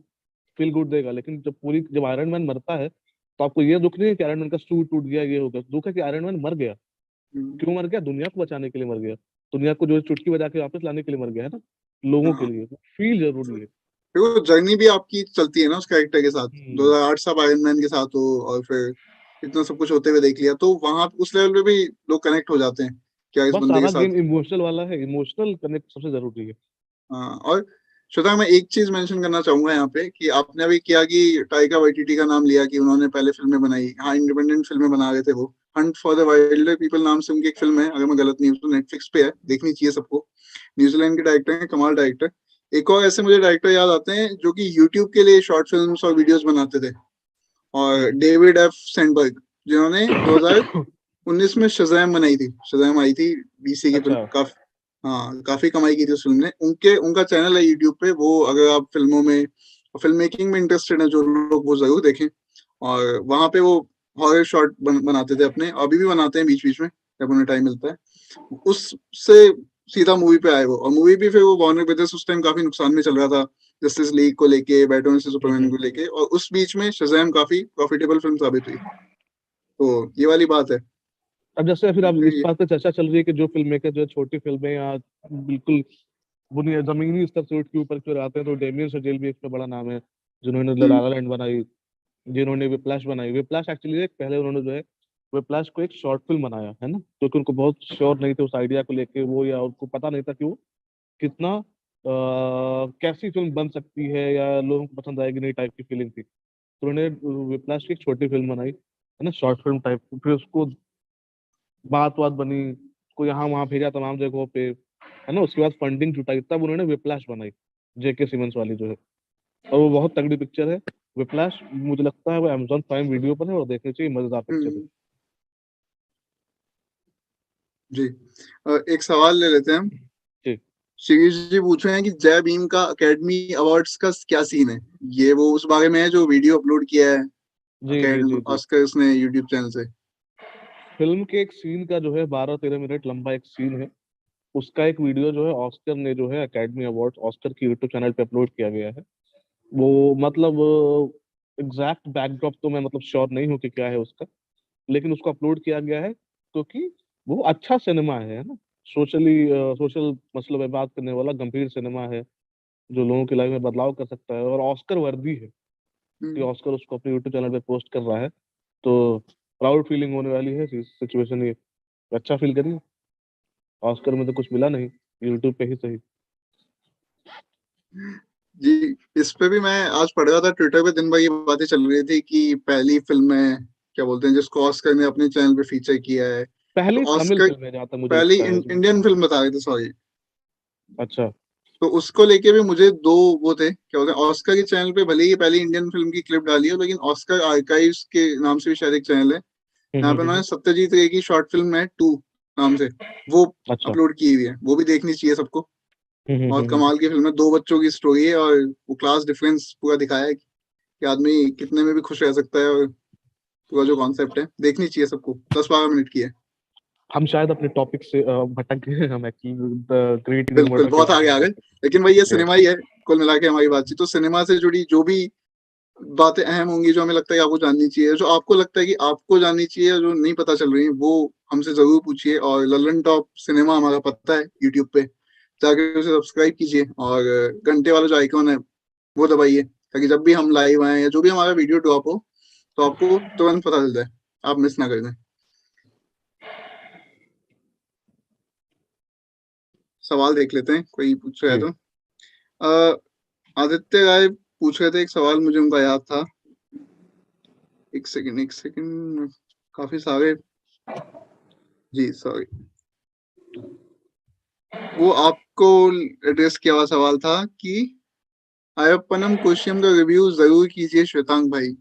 B: फील गुड देगा, लेकिन जब आयरन मैन मरता है, तो आपको ये दुख नहीं है कि आयरन मैन का सूट टूट गया, ये हो गया। दुख है कि आयरन मैन मर गया।
A: हम्म।
B: क्यों मर गया? दुनिया को बचाने के लिए मर गया। दुनिया को जो चुटकी बजा के वापस लाने के लिए मर गया, है ना? लोगों के
A: हाँ,
B: लिए फील जरूरी है।
A: फिर वो जर्नी भी आपकी चलती है ना उस कैरेक्टर के साथ।
B: हम्म।
A: 2008 से आप आयरन मैन के साथ हो, और फिर इतना सब कुछ होते हुए देख लिया, तो वहां उस लेवल पे भी लोग कनेक्ट हो जाते हैं क्या इस
B: बस
A: बंदे के
B: सारा गेम
A: साथ।
B: इमोशनल वाला है, इमोशनल कनेक्ट सबसे जरूरी है।
A: हाँ, और श्वेता, मैं एक चीज मेंशन करना चाहूंगा यहाँ पे, कि आपने अभी किया कि टाइका वाइटिटी का नाम लिया कि उन्होंने पहले फिल्में बनाई। हाँ, इंडिपेंडेंट फिल्में बना रहे थे वो। Hunt for the Wilder people नाम से उनकी एक फिल्म है, अगर मैं गलत नहीं हूँ तो नेटफ्लिक्स पे है, देखनी चाहिए सबको। न्यूजीलैंड के डायरेक्टर हैं, कमाल डायरेक्टर। एक और ऐसे मुझे डायरेक्टर याद आते हैं जो कि यूट्यूब के लिए शॉर्ट फिल्म्स और वीडियोस बनाते थे, और
B: हम्म।
A: डेविड एफ सेंडबर्ग, जिन्होंने 2019 में शज़ैम बनाई थी। शज़ैम आई थी डीसी की फिल्म,
B: अच्छा।
A: काफी, हाँ काफी कमाई की थी उस फिल्म ने। उनका चैनल है यूट्यूब पे, वो अगर आप फिल्मों में और फिल्म मेकिंग में इंटरेस्टेड है जो लोग, वो जरूर देखें। और वहां पे वो हॉरर शॉर्ट बनाते थे अपने, अभी भी बनाते हैं बीच बीच में जब उन्हें टाइम मिलता है। उससे सीधा मूवी पे आए वो, और मूवी भी फिर वो वार्नर ब्रदर्स उस टाइम काफी नुकसान में चल रहा था, जस्टिस लीग को लेके, बैटमैन से सुपरमैन
B: हम्म।
A: को लेके, और उस बीच में शज़ैम काफी प्रॉफिटेबल फिल्म साबित हुई। तो ये वाली बात है।
B: अब जैसे फिर अब इस
A: ये-
B: बात पे चर्चा चल रही है कि जो फिल्म मेकर जो है छोटी फिल्में या बिल्कुल बुनियाद जमीनी स्तर से उठ के ऊपर की ओर आते हैं, तो डेमियन चजेल भी इसमें बड़ा नाम है, जिन्होंने ला
A: हम्म।
B: ला लैंड बनाई, जिन्होंने विप्लैश बनाई। विप्लैश एक्चुअली एक पहले उन्होंने जो है विप्लैश को एक शॉर्ट फिल्म बनाया, है ना? क्योंकि उनको बहुत श्योर नहीं थे उस आइडिया को लेके वो, या उनको पता नहीं था कि वो कितना कैसी फिल्म बन सकती है या लोगों को पसंद आएगी, नई टाइप की फीलिंग थी। तो उन्होंने विप्लैश की एक छोटी फिल्म बनाई, है ना, शॉर्ट फिल्म टाइप। फिर उसको बात बात बनी, को यहाँ वहाँ भेजा तमाम जगहों पे, है ना? उसके बाद फंडिंग जुटाई, तब उन्होंने विप्लैश बनाई, जेके सिमंस वाली जो है। और वो बहुत तगड़ी पिक्चर है विप्लैश। मुझे लगता है वो Amazon प्राइम वीडियो पर है, और देखनी चाहिए, मजेदार पिक्चर है।
A: हम्म। जी। एक सवाल ले लेते हैं हम।
B: जी
A: शिरीष जी पूछ रहे हैं कि जय भीम का अकेडमी अवार्ड्स का क्या सीन है। ये वो उस बारे में है जो वीडियो अपलोड किया है
B: जी जी
A: अकेडमी
B: जी जी।
A: ऑस्कर्स ने यूट्यूब चैनल से।
B: फिल्म के एक सीन का जो है 12-13 मिनट लंबा एक सीन है, उसका एक वीडियो जो है ऑस्कर ने जो है एकेडमी अवार्ड ऑस्कर की यूट्यूब चैनल पे अपलोड किया गया है। वो मतलब एग्जैक्ट बैकड्रॉप तो मैं मतलब श्योर नहीं हूँ कि क्या है उसका, लेकिन उसको अपलोड किया गया है क्योंकि वो अच्छा सिनेमा है ना। सोशल मसलों पे बात करने वाला गंभीर सिनेमा है, जो लोगों की लाइफ में बदलाव कर सकता है और ऑस्कर वर्दी है कि
A: हम्म।
B: ऑस्कर उसको अपने यूट्यूब चैनल पे पोस्ट कर रहा है। तो प्राउड फीलिंग होने वाली है सिचुएशन ये। अच्छा फील करिए, ऑस्कर में तो कुछ मिला नहीं, यूट्यूब पे ही सही।
A: जी, इस पे भी मैं आज पढ़ रहा था ट्विटर पे, दिन भर ये बातें चल रही थी कि पहली फिल्म है, क्या बोलते हैं, जिसको ऑस्कर ने अपने चैनल पे फीचर किया है। तो
B: पहली तमिल
A: ऑस्कर
B: फिल्म है जहां तक मुझे
A: पहली
B: लगता है जो।
A: इंडियन फिल्म बता रहे थे, सॉरी।
B: अच्छा।
A: तो उसको लेके भी मुझे दो वो थे, क्या बोलते हैं, ऑस्कर के चैनल पे भले ही पहली इंडियन फिल्म की क्लिप डाली है, लेकिन ऑस्कर आर्काइव्स के नाम से भी शायद एक चैनल है, यहाँ पे उन्होंने
B: हम्म।
A: सत्यजीत रे की शॉर्ट फिल्म है टू नाम से, वो
B: अच्छा।
A: अपलोड की हुई है। वो भी देखनी चाहिए सबको। बहुत
B: हम्म।
A: कमाल की फिल्म है, दो बच्चों की स्टोरी है, और वो क्लास डिफरेंस पूरा दिखाया है कि आदमी कितने में भी खुश रह सकता है, और पूरा जो कॉन्सेप्ट है, देखनी चाहिए सबको। 10-12 मिनट की है।
B: हम शायद अपने टॉपिक से भटक गए, हम एक्चुअली ग्रेट इंडियन
A: बिल्कुल,
B: मर्डर
A: बहुत आगे
B: ट्रायल
A: आ
B: पे
A: गए,
B: थे।
A: लेकिन वही ये
B: Yes.
A: सिनेमा ही है। कुल मिला के हमारी बातचीत तो सिनेमा से जुड़ी जो भी बातें अहम होंगी, जो हमें लगता है कि आपको जाननी चाहिए, जो आपको लगता है कि आपको जाननी चाहिए, जो नहीं पता चल रही है, वो हमसे जरूर पूछिए। और ललन टॉप सिनेमा हमारा पता है यूट्यूब पे, जाके उसे सब्सक्राइब कीजिए, और घंटे वाला जो आइकॉन है वो दबाइए, ताकि जब भी हम लाइव आए या जो भी हमारा वीडियो ड्रॉप हो, तो आपको तुरंत पता चल जाए, आप मिस ना कर दें। सवाल देख लेते हैं, कोई पूछ रहा है
B: जी।
A: तो। अ, आदित्य राय पूछ रहे थे एक सवाल, मुझे उनका याद था। एक सेकंड, एक सेकंड, काफी सारे। जी सॉरी, वो आपको एड्रेस किया हुआ सवाल था कि अयप्पनम कोशियम का रिव्यू जरूर कीजिए श्वेतांग भाई।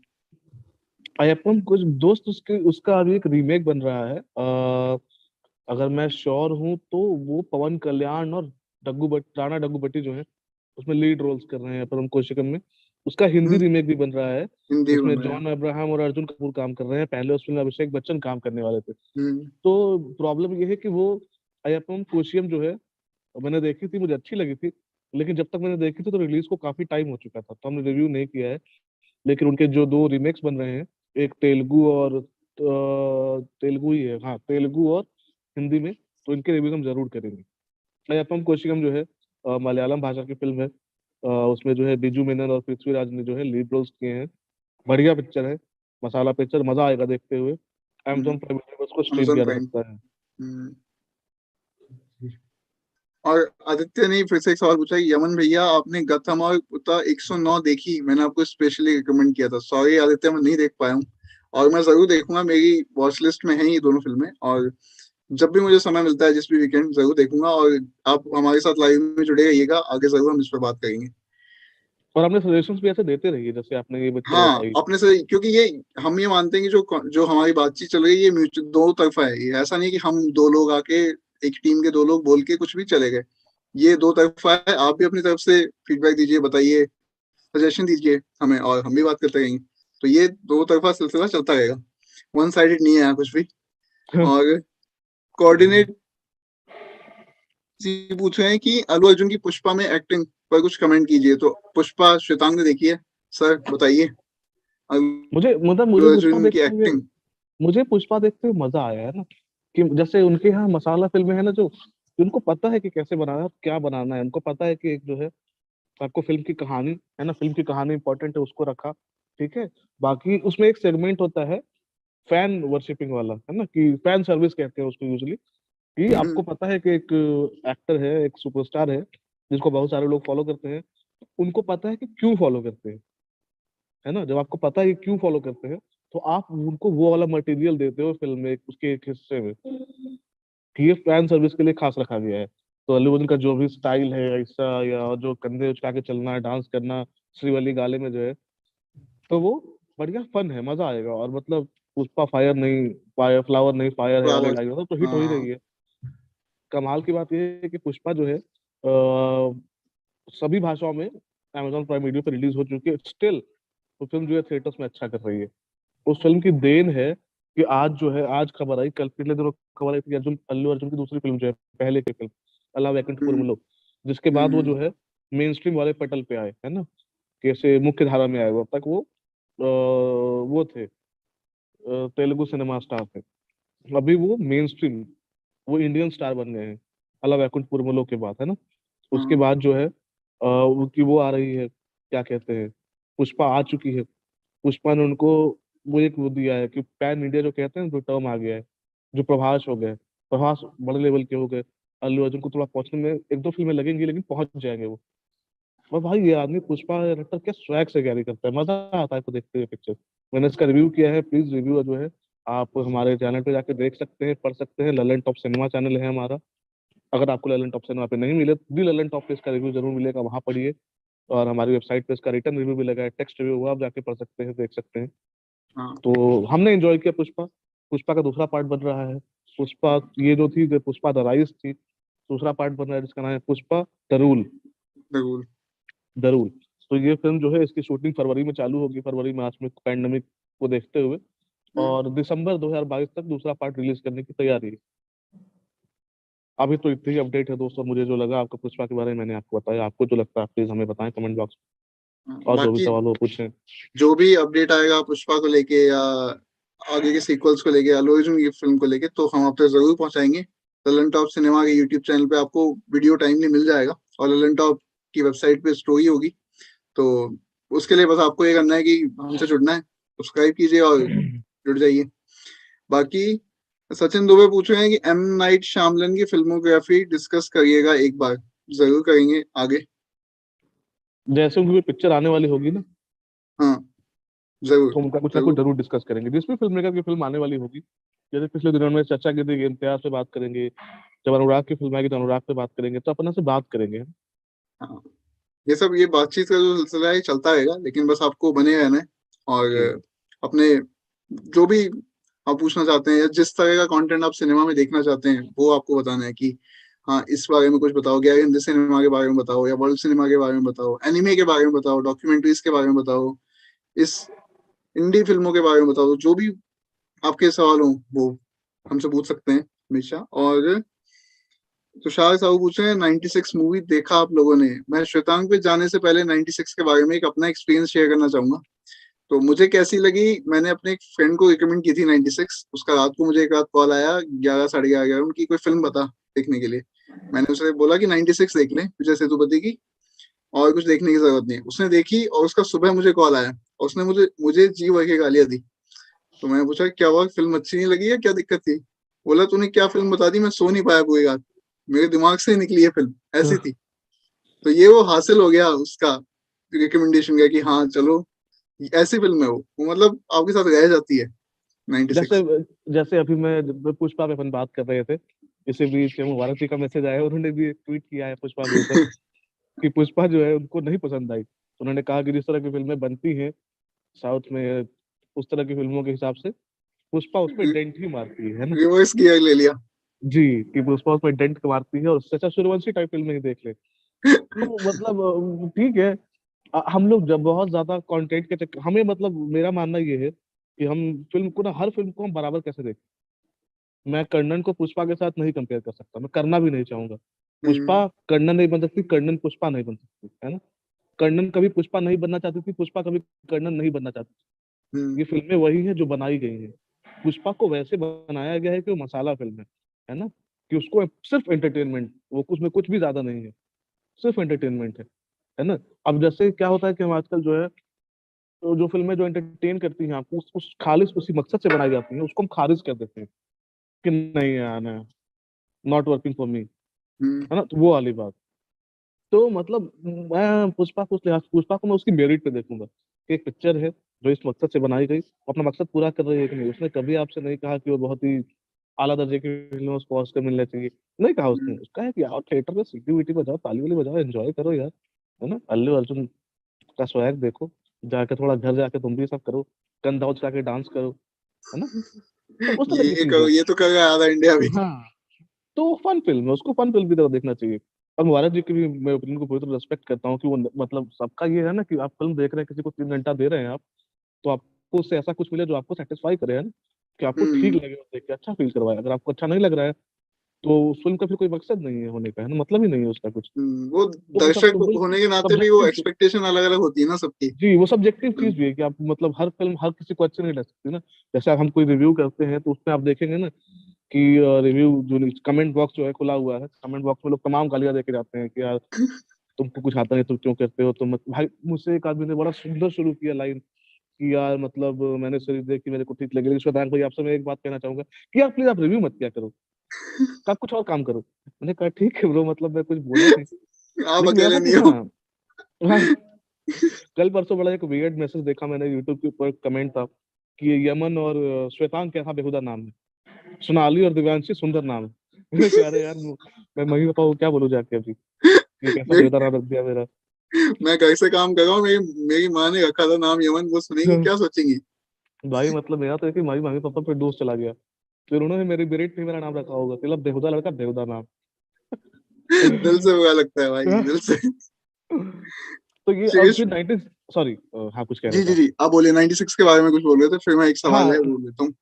B: अयप्पन कुछ दोस्त उसके उसका अभी एक रीमेक बन रहा है, अगर मैं श्योर हूँ तो वो पवन कल्याण और राणा डग्गुबाती जो है उसमें लीड रोल्स कर रहे हैं परम कोशिकम में। उसका हिंदी
A: हम्म,
B: रीमेक भी बन रहा है,
A: हिंदी
B: जिसमें
A: बन रहे हैं।
B: जॉन अब्राहम और अर्जुन कपूर काम कर रहे हैं। पहले उस फिल्म में अभिषेक बच्चन काम करने वाले थे।
A: हम्म,
B: तो प्रॉब्लम ये है कि वो अयप्पम कोशियम जो है, मैंने देखी थी, मुझे अच्छी लगी थी, लेकिन जब तक मैंने देखी थी तो रिलीज को काफी टाइम हो चुका था, तो हमने रिव्यू नहीं किया है। लेकिन उनके जो दो रीमेक्स बन रहे हैं, एक तेलुगु और तेलुगु ही है, हाँ तेलुगु और हिंदी में, तो इनके रिव्यूज हम जरूर करेंगे। अयप्पम कोशिकम जो है मलयालम भाषा की फिल्म है। उसमें जो है बिजू मेनन और पृथ्वीराज ने जो है लीड रोल्स किए हैं। बढ़िया पिक्चर है, मसाला पिक्चर, मजा आएगा देखते हुए।
A: हम्म,
B: Amazon प्राइम वीडियो पर उसको स्ट्रीम
A: अमेजोन
B: किया जा
A: प्राइम।
B: सकता है।
A: हम्म। और आदित्य ने फिर से एक सवाल पूछा कि यमन भैया, आपने गथम और पुता 109 देखी? मैंने आपको स्पेशली रिकमेंड किया था। सॉरी आदित्य, मैं नहीं देख पाया हूँ, और मैं जरूर देखूंगा। मेरी वॉच लिस्ट में है ये दोनों फिल्में, और जब भी मुझे समय मिलता है, जिस भी वीकेंड, जरूर देखूंगा। और आप हमारे साथ लाइव में जुड़े रहिएगा, आगे जरूर हम इस पर बात करेंगे।
B: और आपने सजेशंस भी ऐसे देते रहिए, जैसे आपने ये पिक्चर
A: हाँ,
B: बताई।
A: अपने से, क्योंकि ये हम ये मानते हैं कि जो जो हमारी बातचीत चल रही है, ये म्यूचुअल दो तरफा है। ये ऐसा नहीं कि हम दो लोग आके, एक टीम के दो लोग बोल के कुछ भी चले गए। ये दो तरफा है। आप भी अपनी तरफ से फीडबैक दीजिए, बताइए, सजेशन दीजिए हमें, और हम भी बात करते रहेंगे। तो ये दो तरफा सिलसिला चलता रहेगा, वन साइडेड नहीं है यहाँ कुछ भी। और कोऑर्डिनेट जी पूछ रहे हैं कि अल्लू अर्जुन की पुष्पा में एक्टिंग पर कुछ कमेंट कीजिए। तो पुष्पा श्वेतांग ने देखी है, सर बताइए
B: मुझे
A: अल्लू
B: पुष्पा
A: अर्जुन की
B: देखते हुए
A: एक्टिंग।
B: मुझे पुष्पा देखते हुए मजा आया है ना, कि जैसे उनके यहाँ मसाला फिल्में है ना, जो उनको पता है कि कैसे बनाना है, क्या बनाना है। उनको पता है कि एक जो है आपको फिल्म की कहानी है ना, फिल्म की कहानी इंपॉर्टेंट है, उसको रखा, ठीक है। बाकी उसमें एक सेगमेंट होता है फैन वर्शिपिंग वाला, है ना, कि फैन सर्विस कहते हैं उसको यूजली, कि आपको पता है कि एक एक्टर है, एक सुपरस्टार है जिसको बहुत सारे लोग फॉलो करते हैं। उनको पता है कि क्यों फॉलो करते हैं, है ना। जब आपको पता है कि क्यों फॉलो करते हैं, तो आप उनको वो वाला मटेरियल देते हो फिल्म में, उसके एक हिस्से में, कि ये फैन सर्विस के लिए खास रखा गया है। तो अल्लू अर्जुन का जो भी स्टाइल है ऐसा, या जो कंधे उचका के चलना है, डांस करना, श्रीवल्ली गाले में जो है, तो वो बढ़िया फन है, मजा आएगा। और मतलब पुष्पा फायर नहीं, फायर फ्लावर नहीं फायर है वाले
A: फ्लावर्स।
B: डायलॉग तो हिट हो ही
A: हाँ।
B: रही है। कमाल की बात यह है कि पुष्पा जो है सभी भाषाओं में Amazon प्राइम वीडियो पर रिलीज हो चुकी है। स्टिल वो फिल्म जो है थिएटर्स में अच्छा कर रही है। उस फिल्म की देन है कि आज जो है, आज खबर आई, कल पिछले दिनों खबर आई थी कि अल्लू अर्जुन की दूसरी फिल्म जो है, पहले की फिल्म अल्लाह वैकुंठपुर
A: हम्म,
B: में लो, जिसके बाद वो
A: हम्म,
B: जो है मेन स्ट्रीम वाले पटल पे आए, है ना, कैसे मुख्य धारा में आए। वो अब तक वो थे, तेलुगु सिनेमा स्टार थे, अभी वो मेन स्ट्रीम, वो इंडियन स्टार बन गए हैं अल्लाह वैकुंठपुर में लो के बाद, है ना। उसके
A: हाँ,
B: बाद जो है कि वो आ रही है, क्या कहते हैं, पुष्पा आ चुकी है। पुष्पा ने उनको वो एक वो दिया है कि पैन इंडिया जो कहते हैं, जो टर्म आ गया है, जो प्रभास हो गए, प्रभास बड़े लेवल के हो गए। अल्लू अर्जुन को थोड़ा पहुंचने में एक दो फिल्में लगेंगी, लेकिन पहुंच जाएंगे वो। और भाई ये आदमी पुष्पा रट्टर क्या स्वैग से कैरी करता है, मजा आता है इसको देखते हुए पिक्चर। मैंने इसका रिव्यू किया है, प्लीज रिव्यू जो है आप हमारे चैनल पे जाके देख सकते हैं, पढ़ सकते हैं। ललन टॉप सिनेमा चैनल है हमारा। अगर आपको ललन टॉप सिनेमा पे नहीं मिले, भी ललन टॉप पे इसका रिव्यू जरूर मिलेगा, वहां पढ़िए। और हमारी वेबसाइट पे इसका रिटर्न रिव्यू भी लगा है, टेक्स्ट रिव्यू, वो आप जाके पढ़ सकते हैं, देख सकते हैं।
A: हाँ,
B: तो हमने एंजॉय किया पुष्पा। पुष्पा का दूसरा पार्ट बन रहा है। पुष्पा ये जो थी, जो पुष्पा द राइज थी, दूसरा पार्ट बन रहा है जिसका नाम है पुष्पा द रूल।
A: बिल्कुल।
B: The rule. तो ये फिल्म जो है, इसकी शूटिंग फरवरी में चालू होगी, फरवरी मार्च में, पैंडेमिक को देखते हुए।
A: हम्म,
B: और दिसंबर 2022 तक दूसरा पार्ट रिलीज करने की तैयारी है। अभी तो इतनी ही अपडेट है दोस्तों, मुझे जो लगा आपको पुष्पा के बारे में मैंने आपको बताया। आपको जो लगता है प्लीज हमें बताएं कमेंट बॉक्स
A: हाँ,
B: में, और जो भी
A: बाकी
B: सवाल हो पूछें।
A: जो भी अपडेट आएगा पुष्पा को लेके या आगे के सीक्वल्स को लेके, अल्लू अर्जुन की फिल्म को लेके, तो हम आप तक जरूर पहुंचाएंगे। ललन टॉप सिनेमा के यूट्यूब चैनल पे आपको वीडियो टाइमली मिल जाएगा, और ललन टॉप की वेबसाइट पे स्टोरी होगी। तो उसके लिए बस आपको ये करना है कि हमसे जुड़ना है, सब्सक्राइब कीजिए और जुड़ जाइए। बाकी सचिन दुबे पूछ रहे हैं कि एम नाइट श्यामलन की फिल्मोग्राफी डिस्कस करिएगा एक बार। जरूर करेंगे आगे।
B: जैसे उनकी पिक्चर आने वाली होगी ना,
A: हाँ, जरूर
B: तो उनका कुछ ना कुछ
A: जरूर।
B: जरूर डिस्कस करेंगे। जिस भी फिल्म मेकर की फिल्म आने वाली होगी, जैसे पिछले दिनों में चर्चा की थी कि इम्तियाज पे बात करेंगे, जब अनुराग की फिल्म आएगी तो अनुराग पे बात करेंगे, तो अपना से बात करेंगे।
A: हाँ, ये सब ये बातचीत का जो सिलसिला है ये चलता रहेगा, लेकिन बस आपको बने रहना है। और
B: जी।
A: अपने जो भी आप पूछना चाहते हैं या जिस तरह का कंटेंट आप सिनेमा में देखना चाहते हैं वो आपको बताना है कि हाँ इस बारे में कुछ बताओ, गैर हिंदी सिनेमा के बारे में बताओ, या वर्ल्ड सिनेमा के बारे में बताओ, एनिमे के बारे में बताओ, डॉक्यूमेंट्रीज के बारे में बताओ, इस इंडी फिल्मों के बारे में बताओ। जो भी आपके सवाल हो वो हमसे पूछ सकते हैं हमेशा। और तुषार साहू पूछ रहे हैं 96 मूवी देखा आप लोगों ने? मैं श्वेतांग पे जाने से पहले 96 के बारे में एक अपना एक्सपीरियंस शेयर करना चाहूंगा। तो मुझे कैसी लगी, मैंने अपने एक फ्रेंड को रिकमेंड की थी 96। उसका रात को मुझे एक रात कॉल आया 11 साढ़े 11 उनकी कोई फिल्म बता देखने के लिए। मैंने उसे बोला कि 96 देख लें विजय सेतुपति की, और कुछ देखने की जरूरत नहीं। उसने देखी और उसका सुबह मुझे कॉल आया और उसने मुझे मुझे जी भर के गालियां दी। तो मैंने पूछा क्या हुआ, फिल्म अच्छी नहीं लगी है, क्या दिक्कत थी? बोला तूने क्या फिल्म बता दी, मैं सो नहीं पाया पूरी रात, मेरे दिमाग से ही निकली है फिल्म, ऐसी थी। तो ये वो हासिल हो गया उसका रिकमेंडेशन का कि हाँ चलो ऐसी फिल्म है वो मतलब आपके साथ रह जाती है
B: जैसे
A: 96।
B: जैसे अभी मैं जब पुष्पा पे अपन बात कर रहे थे, इसी बीच मुबारक जी का मैसेज आया, उन्होंने भी एक ट्वीट किया है पुष्पा के ऊपर, कि पुष्पा जो है उनको नहीं पसंद आई। उन्होंने कहा कि जिस तरह की फिल्में बनती हैं साउथ में, उस तरह की फिल्मों के हिसाब से पुष्पा उसमें डेंट ही मारती है ना।
A: रिवर्स गियर ले लिया।
B: जी, कि पुष्पा उसमें डेंट मारती है, और उससे अच्छा सूर्यवंशी टाइप फिल्म ही देख ले। तो मतलब ठीक है। हम लोग जब बहुत ज्यादा कंटेंट के चक्कर, हमें मतलब मेरा मानना ये है कि हम फिल्म को ना, हर फिल्म को हम बराबर कैसे देखें। मैं कर्णन को पुष्पा के साथ नहीं कंपेयर कर सकता, मैं करना भी नहीं चाहूंगा।
A: हम्म,
B: पुष्पा कर्णन नहीं बन सकती, कर्णन पुष्पा नहीं बन सकती, है ना। कर्णन कभी पुष्पा नहीं बनना चाहती थी, पुष्पा कभी कर्णन नहीं बनना चाहती थी।
A: हम्म,
B: ये फिल्में वही है जो बनाई गई हैं। पुष्पा को वैसे बनाया गया है कि वो मसाला फिल्म है ना, कि उसको सिर्फ एंटरटेनमेंट, वो उसमें कुछ भी ज्यादा नहीं है, सिर्फ एंटरटेनमेंट है ना। अब जैसे क्या होता है कि हम आजकल जो है, तो जो फिल्में जो एंटरटेन करती हैं आपको, उस खालिश उसी मकसद से बनाई जाती हैं, उसको हम खारिज कर देते हैं कि नहीं यार, नॉट वर्किंग फॉर मी,
A: हम्म,
B: है ना, तो वो वाली बात। तो मतलब मैं पुष्पा को उस लिहाज, पुष्पा को मैं उसकी मेरिट पे देखूंगा कि एक पिक्चर है जो इस मकसद से बनाई गई, वो अपना मकसद पूरा कर रही है कि नहीं। उसने कभी आपसे नहीं कहा कि वो बहुत ही आला दर्जे की फिल्म है, उसको ऑस्कर मिलना चाहिए, नहीं कहा उसने।
A: हम्म।
B: उसका है कि आओ थिएटर में सीटी वीटी बजाओ, ताली वाली बजाओ, एंजॉय करो यार, है ना। अल्लू अर्जुन का स्वैग देखो, जाके थोड़ा घर जाके तुम भी सब करो, कंधा उचका के डांस करो, है ना। तो उस तरह की
A: ये
B: चीज
A: करो,
B: है।
A: ये तो कर रहा है आधा इंडिया भी।
B: हाँ, तो फन फिल्म है, उसको फन फिल्म की तरह देखना चाहिए। और मुबारक जी की भी मैं ओपिनियन को पूरी तरह रेस्पेक्ट करता हूँ कि वो मतलब सबका ये है ना कि आप फिल्म देख रहे हैं, किसी को 3 घंटा दे रहे हैं आप, तो आपको उससे ऐसा कुछ मिले जो आपको सेटिस्फाई करे, है ना। कि आपको ठीक
A: हम्म
B: लगे और देख के अच्छा फील करवाए। अगर आपको अच्छा नहीं लग रहा है तो उस फिल्म का फिर कोई मकसद नहीं है होने का, है ना, मतलब ही नहीं है उसका कुछ।
A: वो
B: तो वो सब
A: दर्शक
B: तो बिल्कुल
A: होने के नाते भी वो
B: सब्जेक्टिव,
A: एक्सपेक्टेशन अलग अलग होती है ना सबकी।
B: जी वो सब्जेक्टिव
A: हम्म
B: चीज भी है कि आप मतलब हर फिल्म हर किसी को अच्छी नहीं लग सकती ना। जैसे आप हम कोई रिव्यू करते हैं तो उसमें आप देखेंगे ना कि रिव्यू जो कमेंट बॉक्स जो है खुला हुआ है, कमेंट बॉक्स में लोग तमाम गालियां देके जाते हैं कि यार तुमको कुछ आता नहीं, तुम क्यों करते हो तुम भाई। मुझसे एक आदमी ने बड़ा सुंदर शुरू किया लाइन कि यार मतलब मैंने सीरीज देखी मेरे को ठीक लगी, लेकिन श्वेतांक भाई आपसे मैं एक बात कहना चाहूंगा कि यार प्लीज आप रिव्यू मत किया करो, आप कुछ और काम करो। मैंने कहा ठीक है ब्रो, मतलब मैं कुछ बोला नहीं।
A: आप
B: लेकिन मेरा
A: अकेले
B: था कि
A: नहीं हो।
B: हाँ, हाँ, कल परसों बड़ा एक वियर्ड मैसेज देखा मैंने यूट्यूब के ऊपर, कमेंट था कि यमन और श्वेतांक कैसा बेहुदा नाम है, सोनाली और दिव्यांशी सुंदर नाम है। मैंने कहा अरे यार मैं मम्मी पापा को क्या बोलूं जाके अभी, ये कैसा
A: देख,
B: बेहुदा नाम रख दिया मेरा।
A: मैं घर से काम कर रहा हूँ, मेरी माँ ने रखा था नाम यमन, वो सुनेंगी क्या सोचेंगी।
B: भाई मतलब मेरा तो है कि हमारी मम्मी पापा पे दोस्त चला गया, फिर उन्होंने मेरी मेरिट पे मेरा नाम रखा होगा, मतलब बेहुदा लड़का बेहुदा नाम।
A: दिल से बुरा लगता है भाई, दिल से।
B: तो ये अब
A: शीर्ष।
B: फिर 90, सॉरी, हाँ कुछ कह रहे
A: जी
B: थे
A: जी
B: आप।
A: जी, आप बोलिए, 96 के बारे में कुछ बोल रहे थे, फिर मैं एक सवाल है
B: हाँ
A: वो लेता हूँ।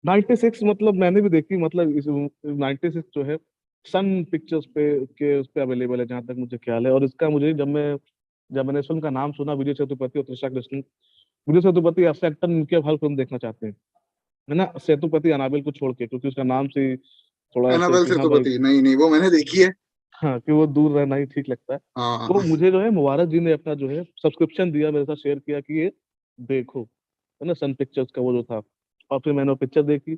B: 96 मतलब मैंने भी देखी, मतलब इस 96 जो है सन पिक्चर्स पे के उस पे अवेलेबल है जहां तक मुझे ख्याल है। और इसका मुझे जब मैंने इस फिल्म का नाम सुना, विजय सेतुपति और त्रिशा कृष्णन, विजय सेतुपति ऐसे एक्टर इनके हर फिल्म देखना चाहते हैं, है ना, सेतुपति अनाबेल को छोड़ के, क्योंकि उसका नाम से ही थोड़ा ऐसे
A: एनाबेल
B: कि हाँ भाई,
A: सेतुपति, नहीं नहीं, वो मैंने देखी है।
B: हाँ कि वो दूर रहना ही ठीक लगता है।
A: हाँ।
B: तो मुझे जो है मुबारक जी ने अपना जो है सब्सक्रिप्शन दिया, मेरे साथ शेयर किया कि ये देखो, है ना, सन पिक्चर्स का वो जो था। और फिर मैंने वो पिक्चर देखी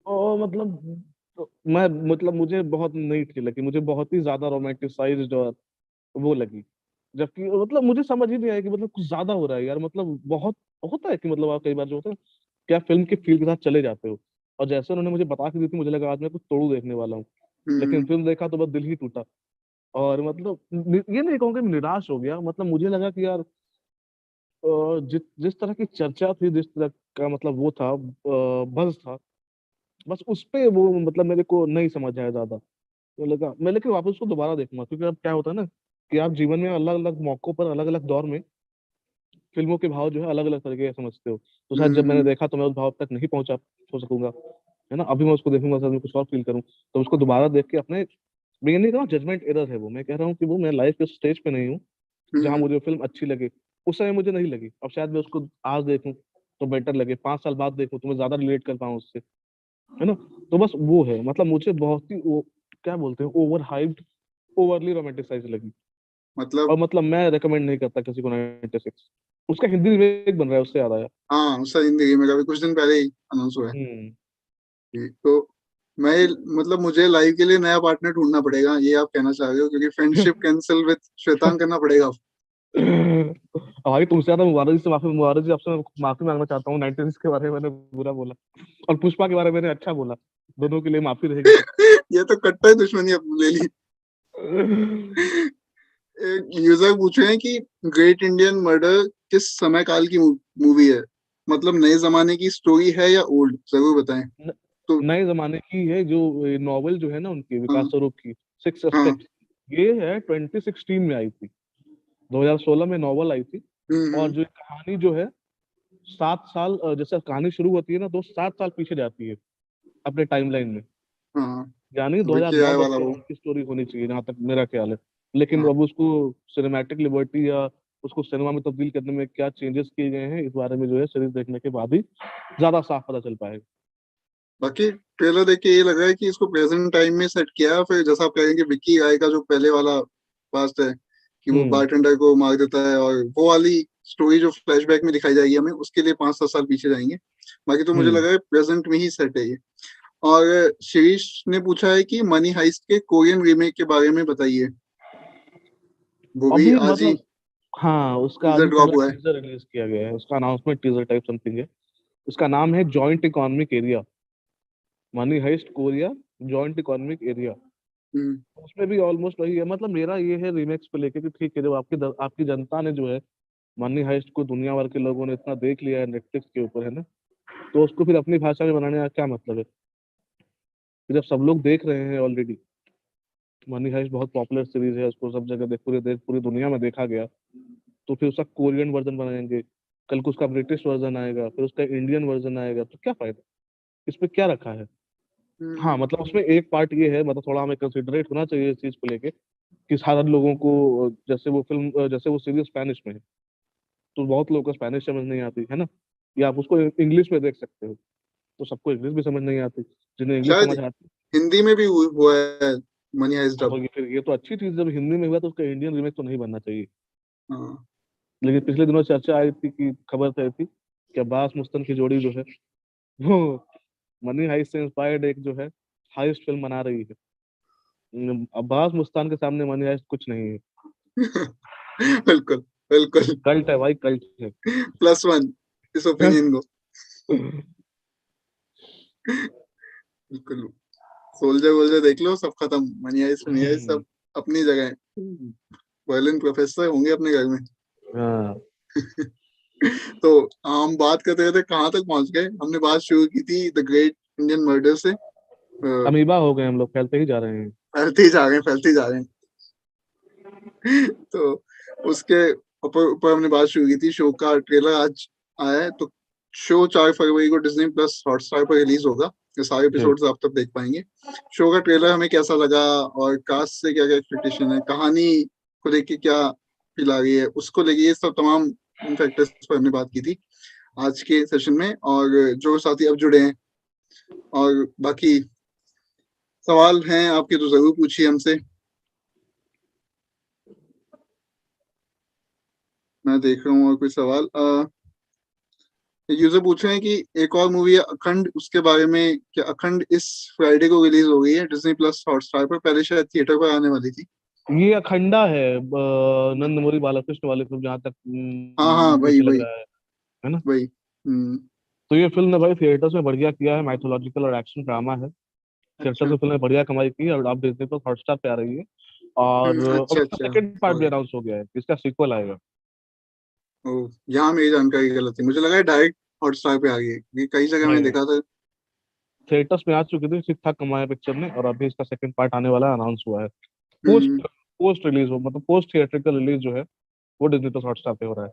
B: और मतलब तो मैं मतलब मुझे बहुत नहीं अच्छी लगी, मुझे बहुत ही ज्यादा रोमांटिसाइज्ड और वो लगी। जबकि मतलब मुझे समझ ही नहीं आया कि मतलब कुछ ज्यादा हो रहा है यार, मतलब बहुत होता है कि मतलब आप कई बार जो होता है कि आप फिल्म के फील के साथ चले जाते हो। और जैसे उन्होंने मुझे बता के दी थी, मुझे लगा आज मैं कुछ तोड़ू देखने वाला हूँ, लेकिन
A: हम्म
B: फिल्म देखा तो बस दिल ही टूटा। और मतलब ये नहीं कहूँगा मैं निराश हो गया, मतलब मुझे लगा कि यार जिस जिस तरह की चर्चा थी, जिस तरह का मतलब वो था बज़ था, बस उस पे वो मतलब मेरे को नहीं समझ आया ज्यादा। तो लगा मैं, लेकिन वापस उसको दोबारा देखूंगा, क्योंकि अब क्या होता है ना कि आप जीवन में अलग अलग मौकों पर अलग अलग दौर में फिल्मों के भाव जो है अलग अलग तरीके से समझते हो। तो शायद जब मैंने
A: हम्म।
B: देखा तो मैं उस भाव तक नहीं पहुंचा हो सकूंगा, है ना। अभी मैं उसको देखूंगा, शायद मैं कुछ और फील करूँ, तो उसको दोबारा देख के अपने, मैं ये नहीं कह रहा हूँ जजमेंट एरर है वो, मैं कह रहा हूँ कि वो मैं लाइफ के स्टेज पे नहीं हूँ जहां
A: हम्म।
B: मुझे फिल्म अच्छी लगे। उस समय मुझे नहीं लगी, अब शायद मैं उसको आज देखूं तो बेटर लगे, 5 साल बाद देखूं तो मैं ज्यादा रिलेट कर पाऊं उससे, है ना। तो बस वो है, मतलब मुझे बहुत ही वो क्या बोलते हैं, ओवर हाइप्ड, ओवरली रोमांटिसाइज लगी।
A: मतलब।
B: और मतलब मैं रेकमेंड नहीं करता किसी को 96। उसका हिंदी रीमेक बन रहा है, उससे याद आया।
A: हाँ, उसका जिंदगी में अभी कुछ दिन पहले ही अनाउंस हुआ है।
B: हम्म।
A: जी, तो मैं, मतलब मुझे लाइव के लिए नया पार्टनर ढूंढना पड़ेगा, ये आप कहना चाह रहे हो, क्योंकि फ्रेंडशिप कैंसिल विद श्वेतांग करना पड़ेगा।
B: भाई तुमसे ज्यादा मुबारक जी से माफी, मुबारक जी आपसे मैं माफी मांगना चाहता हूँ, 96 के बारे में मैंने बुरा बोला और पुष्पा के बारे में मैंने अच्छा बोला, दोनों के लिए माफी रहेगी सब।
A: ये तो कट्टा ही दुश्मनी अब ले ली। एक यूजर पूछ रहे हैं कि ग्रेट इंडियन मर्डर किस समय काल की मूवी है, मतलब नए जमाने की स्टोरी है या ओल्ड, जरूर बताएं।
B: न-
A: तो
B: नए जमाने की है, जो नॉवेल जो है ना उनकी, विकास
A: हाँ
B: स्वरूप की, सिक्स
A: हाँ।
B: एस्पेक्ट्स, ये है 2016 में आई थी, 2016 में नॉवल आई थी। और
A: हम्म।
B: जो कहानी जो है 7 साल, जैसे कहानी शुरू होती है ना तो 7 साल पीछे जाती है अपने टाइमलाइन में,
A: हाँ,
B: यानी
A: विकी राय
B: 2009-10
A: वाला
B: के
A: वो।
B: अराउंड की स्टोरी होनी चाहिए जहां तक मेरा ख्याल है। लेकिन
A: हाँ।
B: अब उसको सिनेमैटिक लिबर्टी या उसको सिनेमा में तब्दील करने में क्या चेंजेस किए गए हैं, इस बारे में जो है सीरीज देखने के बाद ही ज्यादा साफ पता चल पाएगा।
A: बाकी ट्रेलर देख के ये लग रहा है कि इसको प्रेजेंट टाइम में सेट किया है, फिर जैसा आप कह रहे हैं कि विक्की राय का जो पहले वाला पास्ट है, कि वो
B: हम्म।
A: बारटेंडर को मार देता है, और वो वाली स्टोरी जो फ्लैशबैक में दिखाई जाएगी हमें, उसके लिए 5-7 साल पीछे जाएंगे। बाकी तो मुझे
B: हम्म।
A: लग रहा है प्रेजेंट में ही सेट है ये। और शीरीष ने पूछा है कि मनी हाइस्ट के कोरियन रीमेक के बारे में बताइए, वो भी
B: अभी
A: आज ही
B: मतलब हाँ, उसका
A: टीजर
B: अभी
A: ड्रॉप
B: पहला
A: हुआ है।
B: टीजर रिलीज किया गया है, उसका अनाउंसमेंट टीजर टाइप समथिंग है। उसका नाम है joint economic area, money heist Korea joint economic area.
A: Hmm
B: उसमें भी ऑलमोस्ट वही है, मतलब मेरा ये है रीमेक्स को लेके कि ठीक है, जब आपकी जनता ने जो है मनी हाइस्ट को, दुनिया भर के लोगों ने इतना देख लिया है नेटफ्लिक्स के ऊपर, है ना, तो उसको फिर अपनी भाषा में बनाने का क्या मतलब है। फिर जब सब लोग देख रहे हैं ऑलरेडी, मनी हाइस्ट बहुत पॉपुलर सीरीज है, उसको सब जगह पूरी दुनिया में देखा गया, तो फिर उसका कोरियन वर्जन बनाएंगे, कल को उसका ब्रिटिश वर्जन आएगा, फिर उसका इंडियन वर्जन आएगा, तो क्या फायदा। इसमें क्या रखा है। हाँ मतलब उसमें एक पार्ट ये है, मतलब थोड़ा हमें कंसिडरेट होना चाहिए इस चीज को लेके कि साधारण लोगों को, जैसे वो सीरीज स्पेनिश में है, तो बहुत लोगों को स्पेनिश समझ नहीं आती है ना, या आप उसको इंग्लिश में देख सकते हो, तो सबको इंग्लिश भी समझ नहीं आती, जिन्हें इंग्लिश
A: शायद
B: समझ आती।
A: हिंदी में भी हुआ है मनी हाइस्ट
B: हाँ,
A: डब।
B: तो ये तो अच्छी चीज, जब हिंदी में हुआ तो उसका इंडियन रीमेक तो नहीं बनना चाहिए।
A: हाँ
B: लेकिन पिछले दिनों चर्चा आई थी कि खबर आई थी कि अब्बास मुस्तन की जोड़ी जो है वो मनी हाइस्ट से इंस्पायर्ड एक जो है हाइस्ट फिल्म बना रही है। अब्बास मुस्तान के सामने मनी हाइस्ट कुछ नहीं है।
A: बिल्कुल बिल्कुल।
B: कल्ट है भाई, कल्ट है।
A: +1 इस ओपिनियन को। बिल्कुल। सोल्जर वोल्जर देख लो, सब खत्म। मनी हाइस्ट सब अपनी जगह है। वायलिन प्रोफेसर होंगे अपने घर में।
B: हाँ,
A: तो हम बात करते करते कहाँ तक पहुंच गए? हमने बात शुरू की थी द ग्रेट इंडियन मर्डर से।
B: अमीबा हो गए हम लोग, फैलते ही जा रहे हैं।
A: फैलते ही जा रहे हैं, फैलते ही जा रहे हैं। तो उसके ऊपर हमने बात शुरू की थी। शो का ट्रेलर आज आया है। तो शो 4 फरवरी को डिज्नी प्लस हॉटस्टार पर रिलीज होगा। ये सारे
B: जी।
A: एपिसोड्स आप तब देख पाएंगे। शो का ट्रेलर हमें कैसा लगा, और कास्ट से क्या क्या एक्सपेक्टेशन है, कहानी को लेके क्या फील आ रही है, उसको लेके ये सब तमाम फैक्टर्स पर हमने बात की थी आज के सेशन में। और जो साथी अब जुड़े हैं और बाकी सवाल हैं आपके तो जरूर पूछिए हमसे। मैं देख रहा हूँ और कोई सवाल। यूजर पूछ रहे हैं कि एक और मूवी है अखंड, उसके बारे में क्या? अखंड इस फ्राइडे को रिलीज हो गई है डिज्नी प्लस हॉटस्टार पर। पहले शायद थिएटर पर आने वाली थी।
B: ये अखंडा है, नंदमूरी बालकृष्ण वाली फिल्म, जहाँ तक
A: हाँ हाँ, वही
B: मुझे लग
A: वही
B: रहा है ना।
A: वही।
B: तो ये फिल्म ने भाई थिएटर्स में बढ़िया किया है, माइथोलॉजिकल और एक्शन ड्रामा है। थिएटर्स
A: अच्छा।
B: में फिल्म ने बढ़िया कमाई की है, और अब डिज्नी प्लस हॉटस्टार पे आ रही है। और अब
A: अच्छा
B: इसका
A: अच्छा।
B: सेकंड पार्ट भी
A: सॉरी।
B: अनाउंस हो गया है, इसका सीक्वल आएगा।
A: ओ, यहाँ मेरी जानकारी गलत थी। मुझे लगा है डायरेक्ट हॉटस्टार पे आ गई है। ये कई जगह मैंने
B: नहीं,
A: देखा था।
B: थिएटर्स में आ चुकी थी, ठीक ठाक कमाया पिक्चर ने, और अभी इसका सेकंड पार्ट आने वाला अनाउंस हुआ है।
A: हम्म।
B: पोस्ट पोस्ट रिलीज हो, मतलब पोस्ट थिएट्रिकल रिलीज जो है वो डिज्नी प्लस हॉटस्टार पे हो रहा है।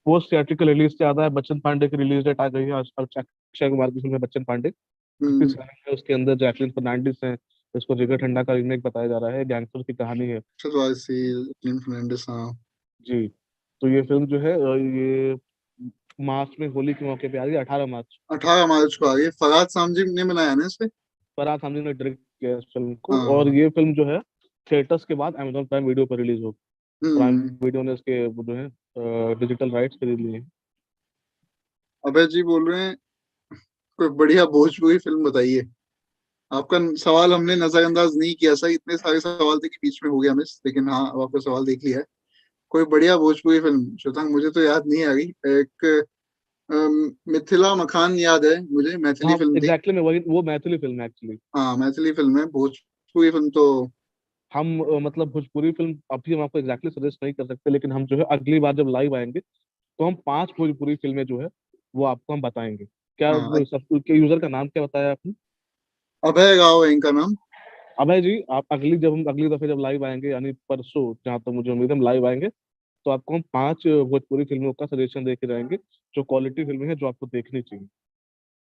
B: पोस्ट थिएट्रिकल रिलीज से ज्यादा है, बच्चन पांडे की रिलीज डेट आ गई है आज। अक्षय कुमार की फिल्म है बच्चन पांडे, कृति
A: हम्म।
B: सेनन है उसके अंदर, जैकलिन फर्नांडिस है। इसको जिगर ठंडा का रीमेक बताया जा रहा है, गैंगस्टर की कहानी है।
A: चतवासी, क्लीन फर्नांडिस, हाँ।
B: जी। तो ये फिल्म जो है ये मार्च में, होली के मौके पे आ रही है, 18 मार्च।
A: 18 मार्च को आ गई। फरहाद सामजी ने बनाया ना इसे?
B: फरहाद हामिद ने डायरेक्ट किया है इस फिल्म को, और
A: हाँ।
B: ये फिल्म जो है थिएटर्स के बाद अमेजोन प्राइम वीडियो पर रिलीज होगी। प्राइम
A: हम्म।
B: वीडियो ने इसके वो जो है डिजिटल राइट्स खरीद लिए हैं।
A: अभय जी बोल रहे हैं कोई बढ़िया भोजपुरी फिल्म बताइए। आपका सवाल हमने नजरअंदाज नहीं किया। सर इतने सारे सवाल थे कि बीच में हो गया मिस, लेकिन हाँ अब आपका सवाल देख लिया है। कोई बढ़िया भोजपुरी फिल्म शशांक, मुझे तो याद नहीं आ रही। एक मिथिला मखान याद है मुझे, मैथिली
B: हाँ
A: फिल्म थी।
B: एग्जैक्टली, मैं वही, वो मैथिली फिल्म है एक्चुअली।
A: हाँ मैथिली फिल्म है। भोजपुरी फिल्म तो
B: हम मतलब भोजपुरी फिल्म अभी हम आपको एग्जैक्टली सजेस्ट नहीं कर सकते, लेकिन हम जो है अगली बार जब लाइव आएंगे तो हम 5 भोजपुरी फिल्में जो है वो आपको हम बताएंगे। क्या
A: हाँ।
B: सब के यूजर का नाम क्या बताया आपने?
A: अभय राव है इनका नाम।
B: अभय जी, आप हम अगली दफे जब लाइव आएंगे, यानी परसों, जहाँ तक मुझे उम्मीद है हम लाइव आएंगे, तो आपको हम 5 भोजपुरी फिल्मों का सजेशन दे के जाएंगे, जो क्वालिटी फिल्में हैं, जो आपको देखनी चाहिए।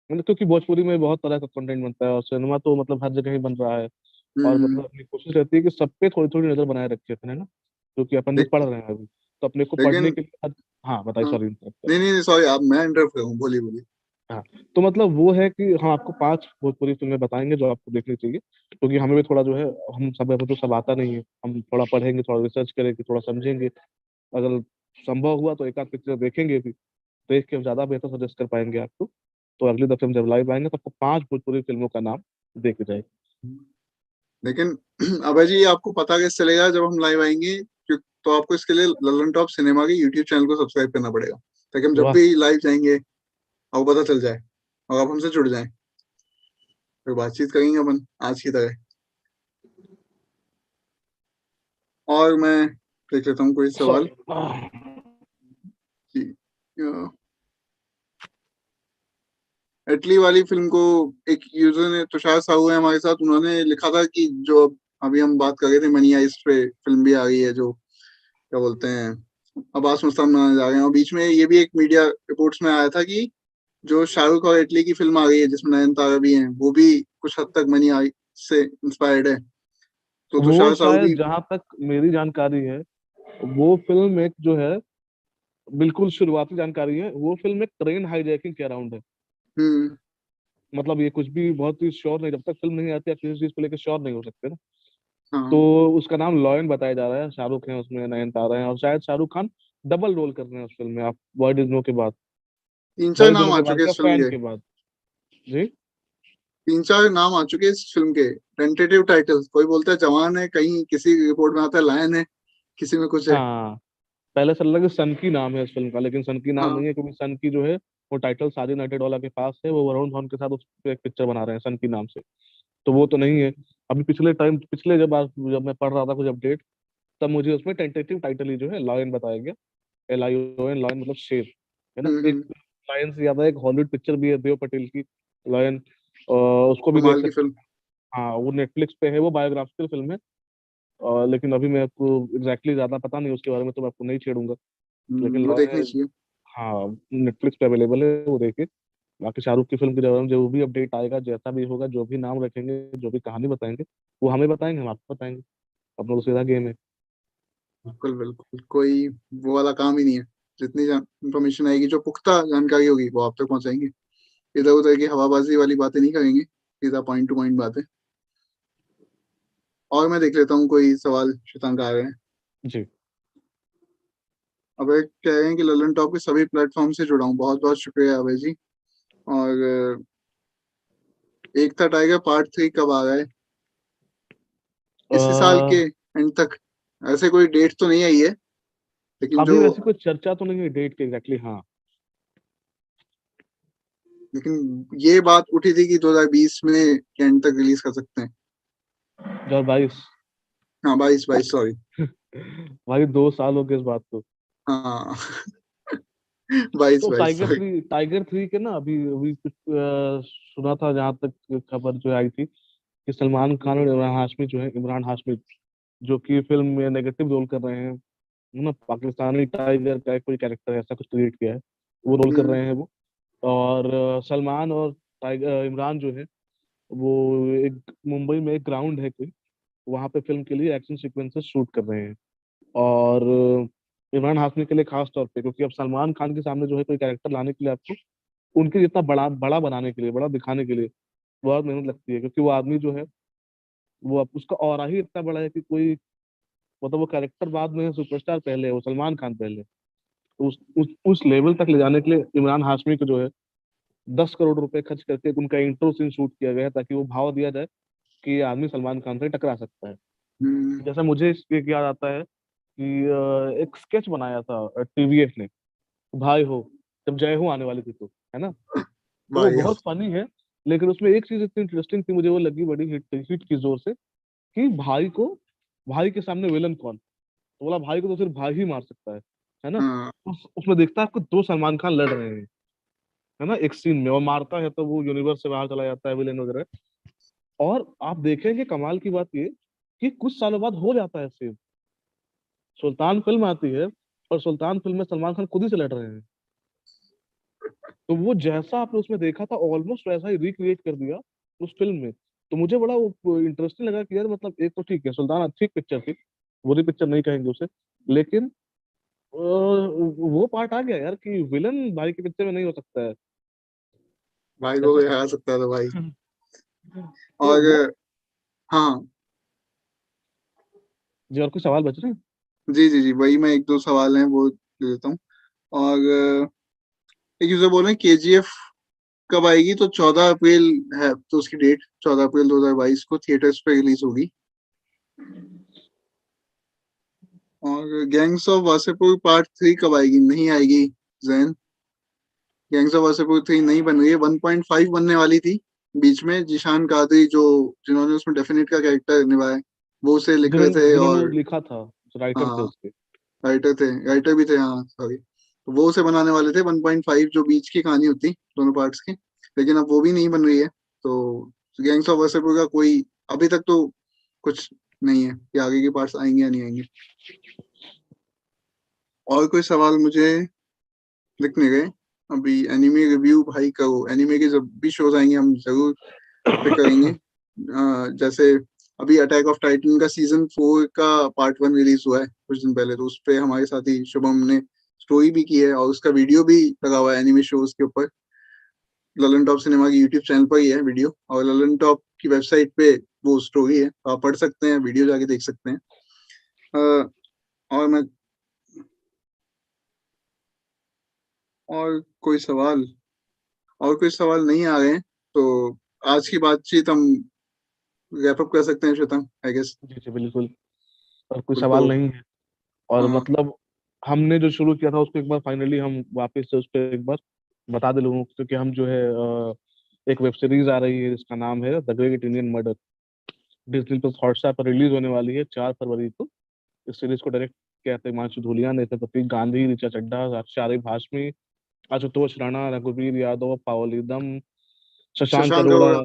B: मतलब क्योंकि भोजपुरी में बहुत तरह का कंटेंट बनता है, और सिनेमा तो मतलब हर जगह ही बन रहा है। और
A: हम्म।
B: मतलब अपनी कोशिश रहती है कि सब पे थोड़ी थोड़ी नजर बनाए रखे अपन, है ना, क्योंकि अपन भी
A: लेक-
B: पढ़ रहे हैं अभी, तो अपने को पढ़ने
A: लेकिन
B: के लिए हाँ बताइए,
A: हाँ,
B: सॉरी।
A: नहीं नहीं नहीं, सॉरी आप, मैं इंटरप्ट करूँ, बोलिए बोलिए।
B: हाँ, तो मतलब वो है कि हम आपको 5 भोजपुरी फिल्में बताएंगे जो आपको देखनी चाहिए, क्योंकि हमें भी थोड़ा जो है, हम सब तो सब आता नहीं है, हम थोड़ा पढ़ेंगे, थोड़ा रिसर्च करेंगे, थोड़ा समझेंगे। अगर संभव हुआ तो एक आध पिक्चर देखेंगे भी, देख के हम ज्यादा बेहतर सजेस्ट कर पाएंगे आपको। तो अगली दफे हम जब लाइव आएंगे तो आपको 5 भोजपुरी फिल्मों का नाम दे के जाएंगे।
A: लेकिन अभय जी आपको पता कैसे चलेगा जब हम लाइव आएंगे? तो आपको इसके लिए ललन टॉप सिनेमा के यूट्यूब चैनल को सब्सक्राइब करना पड़ेगा, ताकि हम जब
B: वाह।
A: भी लाइव जाएंगे आपको पता चल जाए और आप हमसे जुड़ जाएं। फिर बातचीत करेंगे अपन आज की तरह। और मैं देख लेता हूँ कोई सवाल
B: सॉरी।
A: कि इटली वाली फिल्म को एक यूजर ने, तुषार साहू है हमारे साथ, उन्होंने लिखा था कि जो अभी हम बात कर रहे थे मनी हाइस्ट पे फिल्म भी आ गई है, जो क्या बोलते हैं, अब्बास मुस्तान बनाने जा रहे हैं। और बीच में ये भी एक मीडिया रिपोर्ट्स में आया था कि जो शाहरुख और एटली की फिल्म आ गई है जिसमें नयनतारा भी है, वो भी कुछ हद तक मनी आई से इंस्पायर्ड है। तो
B: वो
A: तुषार साहू
B: शायद
A: भी।
B: जहां तक मेरी जानकारी है, वो फिल्म एक जो है, बिल्कुल शुरुआती जानकारी है, वो फिल्म एक ट्रेन हाईजैकिंग के अराउंड है।
A: हम्म।
B: मतलब ये कुछ भी बहुत ही श्योर नहीं, जब तक फिल्म नहीं आती आप किसी चीज को लेकर श्योर नहीं हो सकते ना। तो
A: हाँ,
B: उसका नाम लॉयन बताया जा रहा है, शाहरुख है उसमें, नयनतारा है, और शायद शाहरुख खान डबल रोल कर रहे हैं उस फिल्म में। आप वर्ड इज नो के बाद,
A: तीन चार
B: वर्ड इज
A: नाम
B: नो
A: आ
B: के बाद
A: चुके हैं
B: क्या,
A: इस फिल्म
B: फैन
A: के।
B: के बाद। जी।
A: 3-4 नाम आ चुके हैं इस फिल्म के। टेंटेटिव टाइटल, कोई बोलता है जवान है, कहीं किसी रिपोर्ट में आता है लायन है, किसी में कुछ है।
B: हाँ, पहले से लगा कि सन की नाम है इस फिल्म का, लेकिन सन की नाम
A: हाँ।
B: नहीं है, क्योंकि सन की जो है वो टाइटल साजिद नडियाडवाला के पास है, वो वरुण धवन के साथ उस पे एक पिक्चर बना रहे हैं सन की नाम से। तो वो तो नहीं है। अभी पिछले जब मैं पढ़ रहा था कुछ अपडेट, तब मुझे उसमें टेंटेटिव टाइटल ही जो है लॉयन बताया गया। LION, लॉयन मतलब शेर, है ना। एक
A: हम्म।
B: लायन से ज्यादा एक हॉलीवुड पिक्चर भी है देव पटेल की, लॉयन, उसको भी देख
A: कमाल की
B: सकते
A: फिल्म।
B: हैं। हाँ, वो नेटफ्लिक्स पे है, वो बायोग्राफिकल फिल्म है। लेकिन अभी मैं आपको एग्जैक्टली ज्यादा पता नहीं उसके बारे में, तो मैं आपको नहीं छेड़ूंगा। लेकिन
A: वो देखनी
B: लॉयन,
A: चाहिए।
B: हाँ, नेटफ्लिक्स पे अवेलेबल है, वो देखिए। बाकी शाहरुख की फिल्म के बारे में जो भी अपडेट आएगा, जैसा भी होगा, जो भी नाम रखेंगे, जो भी कहानी बताएंगे, वो हमें बताएंगे, हम आपको बताएंगे। अपना तो सीधा गेम है।
A: बिल्कुल बिल्कुल, कोई वो वाला काम ही नहीं है। जितनी इंफॉर्मेशन आएगी, जो पुख्ता जानकारी होगी, वो आप तक पहुंचाएंगे। इधर उधर की हवाबाजी वाली बातें नहीं करेंगे, सीधा पॉइंट टू पॉइंट बातें। और मैं देख लेता हूँ कोई सवाल शतांक आ रहे हैं।
B: जी।
A: अब एक कह रहे हैं कि ललन टॉप के सभी प्लेटफॉर्म से जुड़ा हूँ, बहुत बहुत शुक्रिया अभय जी। और एक था टाइगर पार्ट 3 कब आ रहा है? इसी साल के
B: अ,
A: एंड तक। ऐसे कोई डेट तो नहीं आई है, लेकिन जो
B: अभी वैसे कोई चर्चा तो नहीं है डेट की एग्जैक्टली, हाँ।
A: लेकिन ये बात उठी थी कि 2020 में के एंड तक रिलीज कर सकते हैं।
B: 2022।
A: हाँ, 22 22 सॉरी।
B: भाई 2 साल हो गए इस बात को।
A: हाँ। 22
B: तो
A: 22 सॉरी।
B: टाइगर 3 के ना, अभी अभी कुछ सुना था, जहां तक खबर जो आई थी, कि सलमान खान और इमरान हाशमी जो कि फिल्म में नेगेटिव रोल कर रहे हैं, है ना, पाकिस्तानी टाइगर का कोई कैरेक्टर ऐसा कुछ क्रिएट किया है, वो रोल कर
A: हम्म।
B: रहे हैं वो। और सलमान और टाइगर इमरान जो है, वो एक मुंबई में एक ग्राउंड है कोई, वहां पे फिल्म के लिए एक्शन सीक्वेंसेस शूट कर रहे हैं। और इमरान हाशमी के लिए खास तौर पे, क्योंकि अब सलमान खान के सामने जो है कोई कैरेक्टर लाने के लिए आपको उनके जितना बड़ा बड़ा बनाने के लिए, बड़ा दिखाने के लिए बहुत मेहनत लगती है, क्योंकि वो आदमी जो है, वो अब उसका ऑरा ही इतना बड़ा है कि कोई, मतलब वो कैरेक्टर बाद में है, सुपरस्टार पहले है, वो सलमान खान पहले है। तो उस लेवल तक ले जाने के लिए इमरान हाशमी को जो है 10 करोड़ रुपए खर्च करके उनका इंट्रो सीन शूट किया गया है, ताकि वो भाव दिया जाए कि ये आदमी सलमान खान से टकरा सकता है।
A: हम्म।
B: जैसा मुझे एक याद आता है कि एक स्केच बनाया था TVF ने, भाई हो, जब जय हो आने वाली थी तो, है ना। तो वो
A: भाई।
B: बहुत फनी है, लेकिन उसमें एक चीज इतनी इंटरेस्टिंग थी, मुझे वो लगी बड़ी हिट हिट की जोर से, कि भाई के सामने विलन कौन। तो बोला भाई को तो सिर्फ भाई ही मार सकता है ना।
A: हाँ।
B: उसमें देखता है आपको दो सलमान खान लड़ रहे हैं, है ना, एक सीन में, और मारता है तो वो यूनिवर्स से बाहर चला जाता है विलेन वगैरह। और आप देखेंगे कमाल की बात ये, कि कुछ सालों बाद हो जाता है सेम। सुल्तान फिल्म आती है, और सुल्तान फिल्म में सलमान खान खुद ही से लड़ रहे हैं। तो वो जैसा आपने उसमें देखा था, ऑलमोस्ट वैसा ही रिक्रिएट कर दिया उस फिल्म में। तो मुझे बड़ा वो इंटरेस्टिंग लगा कि यार, मतलब एक तो ठीक है, सुल्तान अच्छी पिक्चर थी, बुरी पिक्चर नहीं कहेंगे उसे, लेकिन वो पार्ट आ गया यार, कि विलन भाई की पिक्चर में नहीं हो सकता है
A: भाई को
B: ऐसा।
A: कोई हरा सकता है तो भाई।
B: तो वो,
A: और हाँ।
B: जी, और कुछ सवाल बच रहे हैं?
A: जी जी जी, वही मैं एक दो सवाल हैं वो ले लेता हूँ। और एक यूजर बोल रहे हैं KGF कब आएगी, तो 14 अप्रैल है तो उसकी डेट 14 अप्रैल 2022 को थिएटर्स पे रिलीज होगी। और गैंग्स ऑफ वासेपुर पार्ट 3 कब आएगी? नहीं आएगी जैन। गैंग्स ऑफ वासेपुर 3 नहीं बन रही है, 1.5 बनने वाली थी बीच में। जिशान कादरी जो जिन्होंने उसमें डेफिनेट का कैरेक्टर निभाया, वो उसे लिख रहे थे।
B: जिन्होंने वो
A: और
B: लिखा था, राइटर थे
A: हाँ,
B: उसके।
A: राइटर भी थे, हाँ सॉरी। तो वो उसे बनाने वाले थे 1.5, जो बीच की कहानी होती दोनों पार्ट्स की। लेकिन अब वो भी नहीं बन रही है। तो गैंग्स ऑफ वासेपुर का कोई अभी तक तो कुछ नहीं है कि आगे के पार्ट्स आएंगे या नहीं आएंगे। और कोई सवाल मुझे दिख नहीं गए। अभी एनिमे रिव्यू भाई करो, एनिमे के जब भी शोज आएंगे हम जरूर पे करेंगे। जैसे अभी अटैक ऑफ टाइटन का सीजन 4 का पार्ट 1 रिलीज हुआ है कुछ दिन पहले, तो उस पे हमारे साथी शुभम ने स्टोरी भी की है और उसका वीडियो भी लगा हुआ है एनिमे शोज के ऊपर। ललन टॉप सिनेमा की यूट्यूब चैनल पर ही है वीडियो, और ललन टॉप की वेबसाइट पे वो स्टोरी है, तो आप पढ़ सकते हैं, वीडियो जाके देख सकते हैं। अ, और मैं और कोई सवाल और कोई सवाल नहीं आ रहे हैं, तो आज की बातचीत हम रैप अप कर सकते हैं श्वेता, आई गेस।
B: जी जी बिल्कुल। और कोई
A: तो
B: सवाल नहीं है। और
A: हाँ,
B: मतलब हमने जो शुरू किया था उसको एक बार फाइनली हम वापस से उस पर एक बार बता दे लोगों को, क्योंकि हम जो है एक वेब सीरीज आ रही है जिसका नाम है the great Indian murder. Disney plus Hotstar पर रिलीज होने वाली है 4 फरवरी को। इस सीरीज को डायरेक्ट किया था हिमांशु धूलिया ने, प्रतीक गांधी, ऋचा चड्ढा, शारिब हाशमी, आशुतोष राणा, रघुवीर यादव, पाओली दम, शशांक
A: शशांक
B: अरोड़ा,
A: अरोड़ा।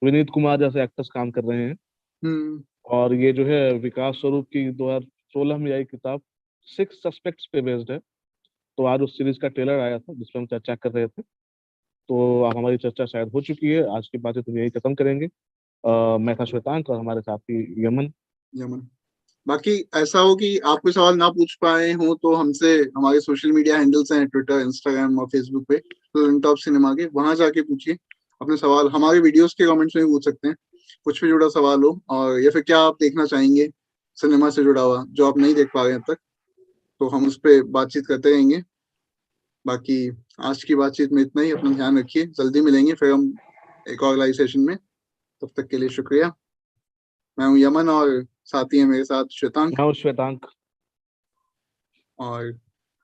B: विनीत कुमार जैसे एक्टर्स काम कर रहे हैं।
A: हम्म।
B: और ये जो है विकास स्वरूप की 2016 में आई किताब 6 सस्पेक्ट्स पे बेस्ड है। तो आज उस सीरीज का ट्रेलर आया था जिस पर हम चर्चा कर रहे थे। तो अब हमारी चर्चा शायद हो चुकी है, आज की बातें तो यही खत्म करेंगे। मैं था श्वेतांक और हमारे साथी यमन।
A: यमन। बाकी ऐसा हो कि आप कोई सवाल ना पूछ पाए हो तो हमसे हमारे सोशल मीडिया हैंडल्स हैं, ट्विटर, इंस्टाग्राम और फेसबुक पे, तो टॉप सिनेमा के वहां जाके पूछिए अपने सवाल। हमारे वीडियोस के कमेंट्स में भी पूछ सकते हैं, कुछ भी जुड़ा सवाल हो, और या फिर क्या आप देखना चाहेंगे सिनेमा से जुड़ा हुआ जो आप नहीं देख पा रहे हैं अब तक, तो हम उस पर बातचीत करते रहेंगे। बाकी आज की बातचीत में इतना ही, अपना ध्यान रखिए, जल्दी मिलेंगे फिर हम एक और लाइव सेशन में। तब तक के लिए शुक्रिया। मैं हूँ यमन और साथी है मेरे साथ श्वेतांक,
B: मैं हूँ श्वेतांक।
A: और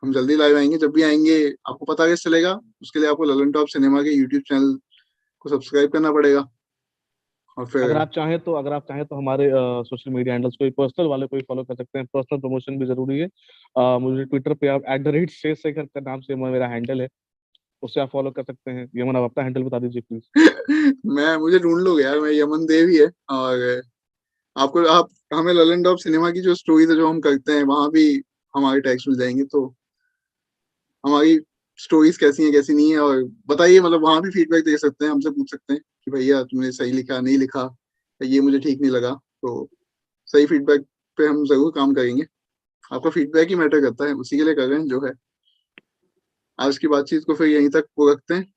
A: हम जल्दी लाइव आएंगे। जब भी आएंगे आपको पता कैसे चलेगा, उसके लिए आपको ललन टॉप सिनेमा के यूट्यूब चैनल को सब्सक्राइब करना पड़ेगा, और फिर
B: अगर आप चाहें तो हमारे सोशल मीडिया हैंडल्स को पर्सनल वाले को ही फॉलो कर सकते हैं। पर्सनल प्रमोशन भी जरूरी है। मुझे ट्विटर पे आप @शेखर का नाम से मेरा हैंडल है, उससे आप फॉलो कर सकते हैं। यमन आप अपना हैंडल बता दीजिए प्लीज।
A: मैं मुझे ढूंढ लोगे यार, मैं यमन देव ही है। और आपको आप हमें ललन टॉप सिनेमा की जो स्टोरीज है जो हम करते हैं वहां भी हमारे टैग्स मिल जाएंगे, तो हमारी स्टोरीज कैसी हैं कैसी नहीं है, और बताइए, मतलब वहां भी फीडबैक दे सकते हैं, हमसे पूछ सकते हैं कि भैया तुमने सही लिखा नहीं लिखा, या ये मुझे ठीक नहीं लगा। तो सही फीडबैक पे हम जरूर काम करेंगे। आपका फीडबैक ही मैटर करता है, उसी के लिए कर रहे हैं जो है। आज की बातचीत को फिर यहीं तक वो रखते हैं।